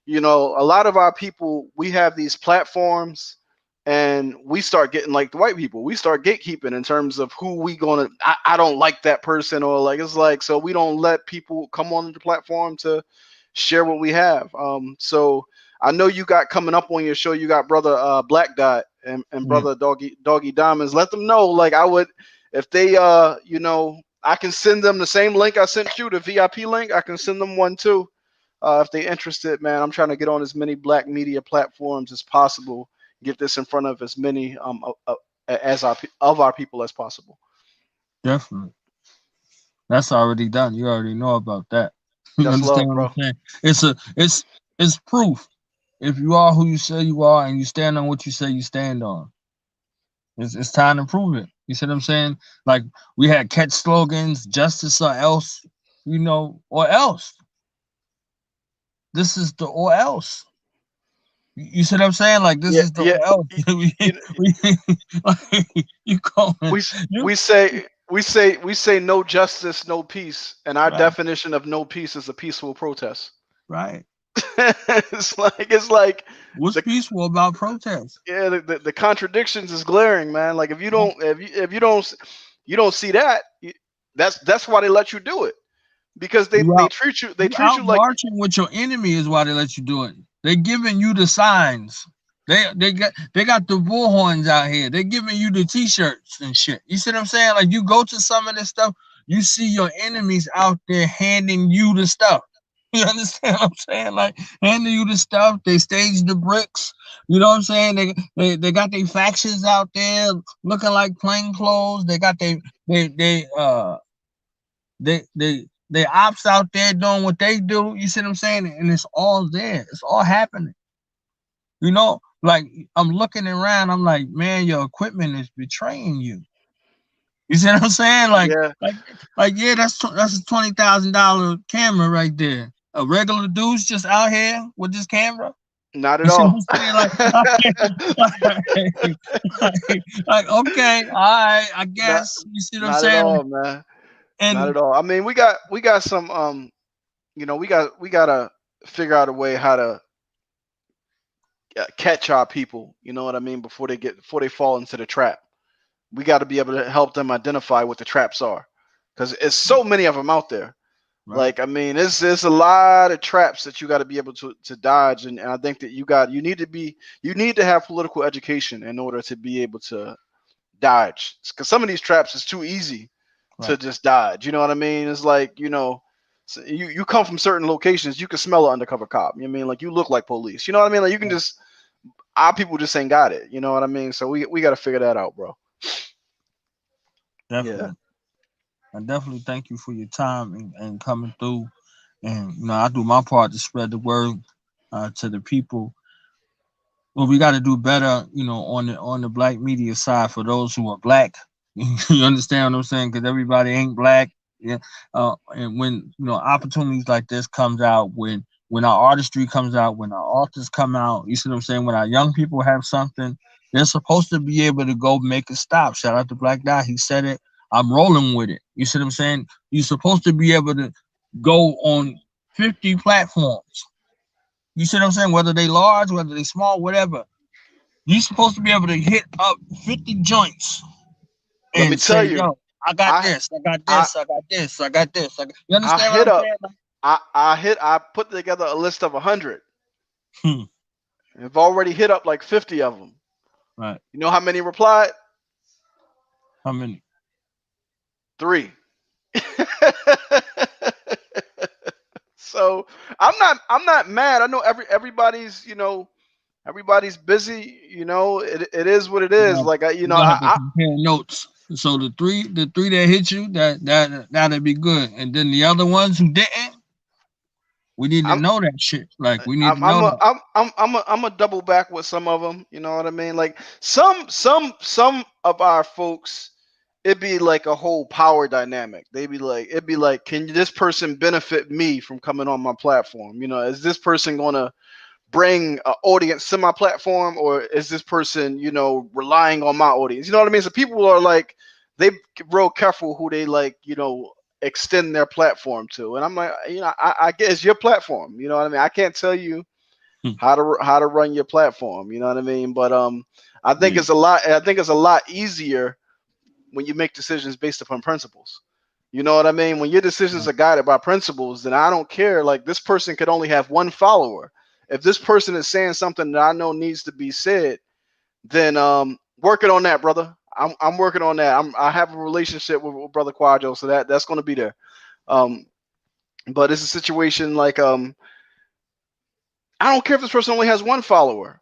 you know a lot of our people, we have these platforms, and we start getting like the white people. We start gatekeeping in terms of who we gonna. I don't like that person, or like it's like so we don't let people come on the platform to share what we have. So I know you got coming up on your show, you got brother Black Dot and brother Doggy Diamonds. Let them know, like I would, if they you know, I can send them the same link I sent you, the VIP link. I can send them one too, if they interested, man. I'm trying to get on as many black media platforms as possible, get this in front of as many of our people as possible. Definitely. That's already done. You already know about that. You That's understand love, what bro. I'm saying? It's proof. If you are who you say you are and you stand on what you say you stand on, it's time to prove it. You see what I'm saying? Like we had catch slogans, justice or else, you know, or else. This is the or else. You see what I'm saying? Like this is the or else. We say we say no justice, no peace, and our Right. definition of no peace is a peaceful protest. Right. it's like what's peaceful about protest? Yeah, the contradictions is glaring, man. Like if you don't see that, that's why they let you do it, because they treat you out like marching with your enemy is why they let you do it. They're giving you the signs. They got the bullhorns out here. They're giving you the t-shirts and shit. You see what I'm saying? Like you go to some of this stuff, you see your enemies out there handing you the stuff. You understand what I'm saying? Like handing you the stuff. They stage the bricks. You know what I'm saying? They got their factions out there looking like plain clothes. They got they ops out there doing what they do. You see what I'm saying? And it's all there. It's all happening. You know, like I'm looking around. I'm like, man, your equipment is betraying you. You see what I'm saying? Like yeah, that's a $20,000 camera right there. A regular dude's just out here with this camera. Not at all. Like, okay, all right, I guess. You see what I'm saying? Not at all, man. Not at all. I mean, we got some we gotta figure out a way how to catch our people. You know what I mean? Before they fall into the trap, we got to be able to help them identify what the traps are, because it's so many of them out there. Right. Like, I mean, there's a lot of traps that you got to be able to dodge, and I think that you need to have political education in order to be able to dodge, because some of these traps is too easy to just dodge. You know what I mean? It's like, so you come from certain locations, you can smell an undercover cop. You know what I mean? Like you look like police. You know what I mean? Like you can just, our people just ain't got it. You know what I mean? So we got to figure that out, bro. Definitely. Yeah. I definitely thank you for your time and coming through. And I do my part to spread the word to the people. Well, we got to do better, on the black media side for those who are black. You understand what I'm saying? Because everybody ain't black. Yeah. And when opportunities like this comes out, when our artistry comes out, when our authors come out, you see what I'm saying? When our young people have something, they're supposed to be able to go make a stop. Shout out to Black Dot. He said it. I'm rolling with it. You see what I'm saying? You're supposed to be able to go on 50 platforms. You see what I'm saying? Whether they large, whether they small, whatever. You're supposed to be able to hit up 50 joints. Let me tell you. Yo, I got this. You understand what I'm saying? I put together a list of 100. I've already hit up like 50 of them. Right. You know how many replied? How many? 3. So I'm not mad. I know everybody's everybody's busy. It is what it is. Like I compare notes. So the three that hit you, that'd be good. And then the other ones who didn't, we need to know that shit. Like we need to know that. I'm a double back with some of them. You know what I mean? Like some of our folks, it'd be like a whole power dynamic. It'd be like, can this person benefit me from coming on my platform? Is this person gonna bring an audience to my platform, or is this person, relying on my audience? You know what I mean? So people are like, they real careful who they extend their platform to. And I'm like, I guess it's your platform. You know what I mean? I can't tell you how to run your platform. You know what I mean? But I think it's a lot easier when you make decisions based upon principles. You know what I mean? When your decisions are guided by principles, then I don't care. Like this person could only have one follower. If this person is saying something that I know needs to be said, then working on that, brother. I'm working on that. I have a relationship with Brother Quadro, so that's going to be there. But it's a situation like I don't care if this person only has one follower.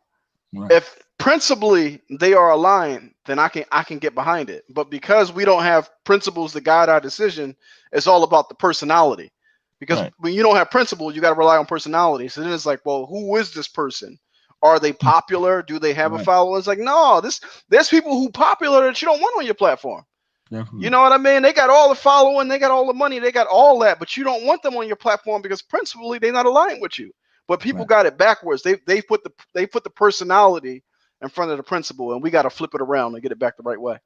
Right. If principally they are aligned, then I can get behind it. But because we don't have principles to guide our decision, it's all about the personality. Because when you don't have principles, you got to rely on personality. So then it's like, well, who is this person? Are they popular? Do they have a follower? It's like, no, there's people who popular that you don't want on your platform. Definitely. You know what I mean? They got all the following, they got all the money, they got all that, but you don't want them on your platform because principally they're not aligned with you. But people got it backwards. They put the personality in front of the principle, and we got to flip it around and get it back the right way.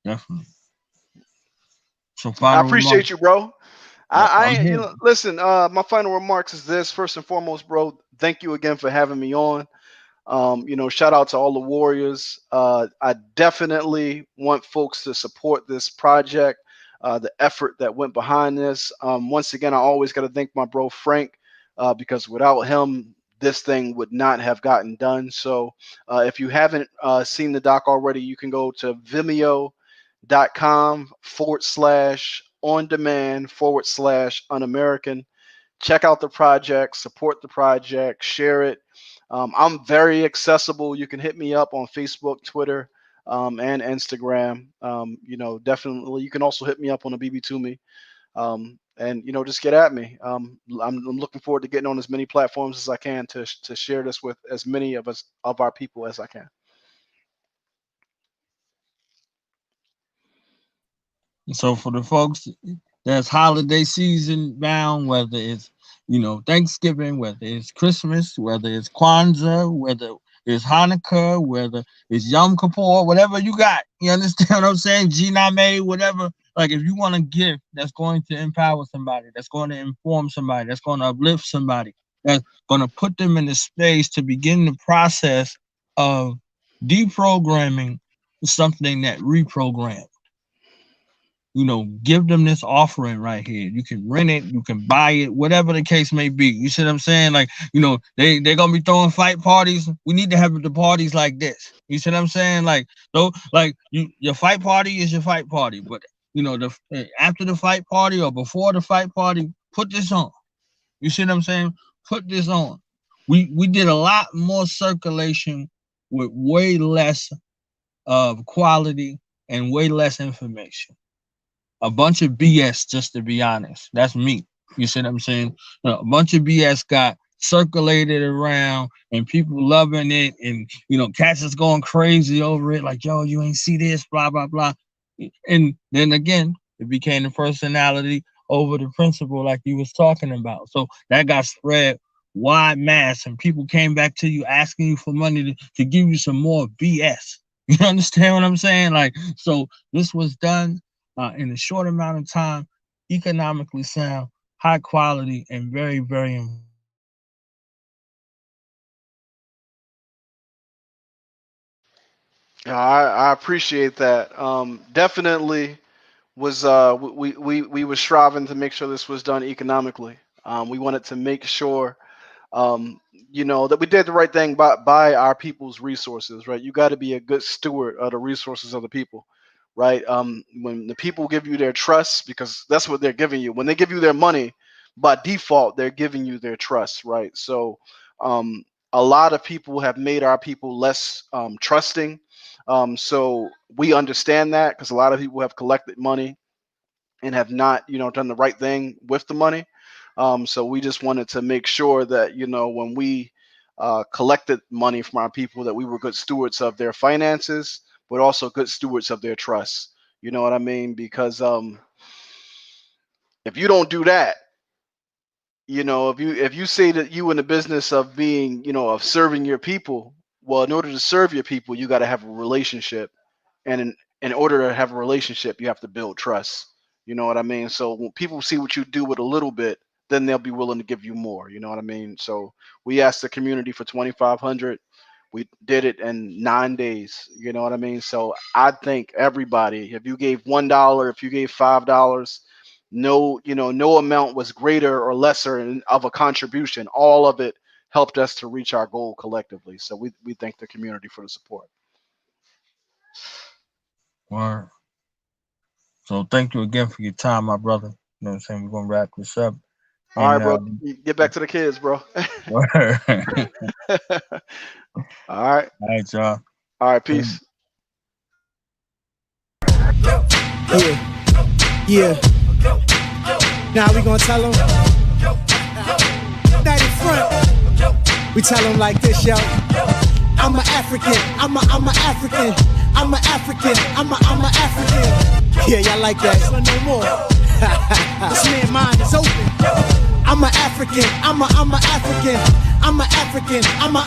Definitely. So I final appreciate remarks. you, bro. I'm here. Listen, my final remarks is this. First and foremost, bro, thank you again for having me on. Shout out to all the warriors. I definitely want folks to support this project, the effort that went behind this. Once again, I always got to thank my bro Frank, because without him, this thing would not have gotten done. So if you haven't seen the doc already, you can go to vimeo.com/on-demand/un-American. Check out the project, support the project, share it. I'm very accessible. You can hit me up on Facebook, Twitter, and Instagram. Definitely. You can also hit me up on the BB2Me, and just get at me. I'm looking forward to getting on as many platforms as I can to share this with as many of our people as I can. So for the folks that's holiday season bound, whether it's Thanksgiving, whether it's Christmas, whether it's Kwanzaa, whether it's Hanukkah, whether it's Yom Kippur, whatever you got, you understand what I'm saying? Jiname, whatever. Like if you want a gift that's going to empower somebody, that's going to inform somebody, that's going to uplift somebody, that's going to put them in the space to begin the process of deprogramming something that reprogrammed. Give them this offering right here. You can rent it, you can buy it, whatever the case may be. You see what I'm saying? Like, they're gonna be throwing fight parties. We need to have the parties like this. You see what I'm saying? Like, your fight party is your fight party, but after the fight party or before the fight party, put this on. You see what I'm saying? Put this on. We did a lot more circulation with way less of quality and way less information. A bunch of BS, just to be honest. That's me. You see what I'm saying? A bunch of BS got circulated around and people loving it, and cats is going crazy over it, like, yo, you ain't see this, blah, blah, blah. And then again, it became the personality over the principle, like you was talking about. So that got spread wide mass, and people came back to you asking you for money to give you some more BS. You understand what I'm saying? Like, so this was done in a short amount of time, economically sound, high quality, and very, very important. I appreciate that. Definitely was we were striving to make sure this was done economically. We wanted to make sure that we did the right thing by our people's resources, right? You got to be a good steward of the resources of the people, right? When the people give you their trust, because that's what they're giving you. When they give you their money, by default, they're giving you their trust, right? So a lot of people have made our people less trusting. So we understand that, because a lot of people have collected money and have not, done the right thing with the money. So we just wanted to make sure that, when we collected money from our people, that we were good stewards of their finances, but also good stewards of their trust. You know what I mean? Because if you don't do that, if you say that you in the business of being, of serving your people, well, in order to serve your people, you got to have a relationship, and in order to have a relationship, you have to build trust. You know what I mean? So when people see what you do with a little bit, then they'll be willing to give you more. You know what I mean? So we asked the community for $2,500. We did it in 9 days. You know what I mean? So I think everybody, if you gave $1, if you gave $5, no amount was greater or lesser of a contribution. All of it helped us to reach our goal collectively. So we thank the community for the support. Word. So thank you again for your time, my brother. You know what I'm saying? We're going to wrap this up. All right, bro. Get back to the kids, bro. Word. All right. All right, y'all. All right, peace. Yeah. Now we gonna tell them. That in front. We tell them like this, yo. I'm an African. I'm a African. I'm an African. I'm a African. Yeah, y'all like that? No more. This man's mind is open. I'm an African. I'm a African. I'm an African. I'm a.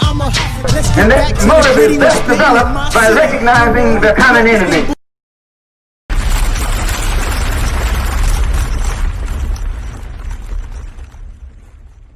Let's get back to the motive is best developed by recognizing the common enemy.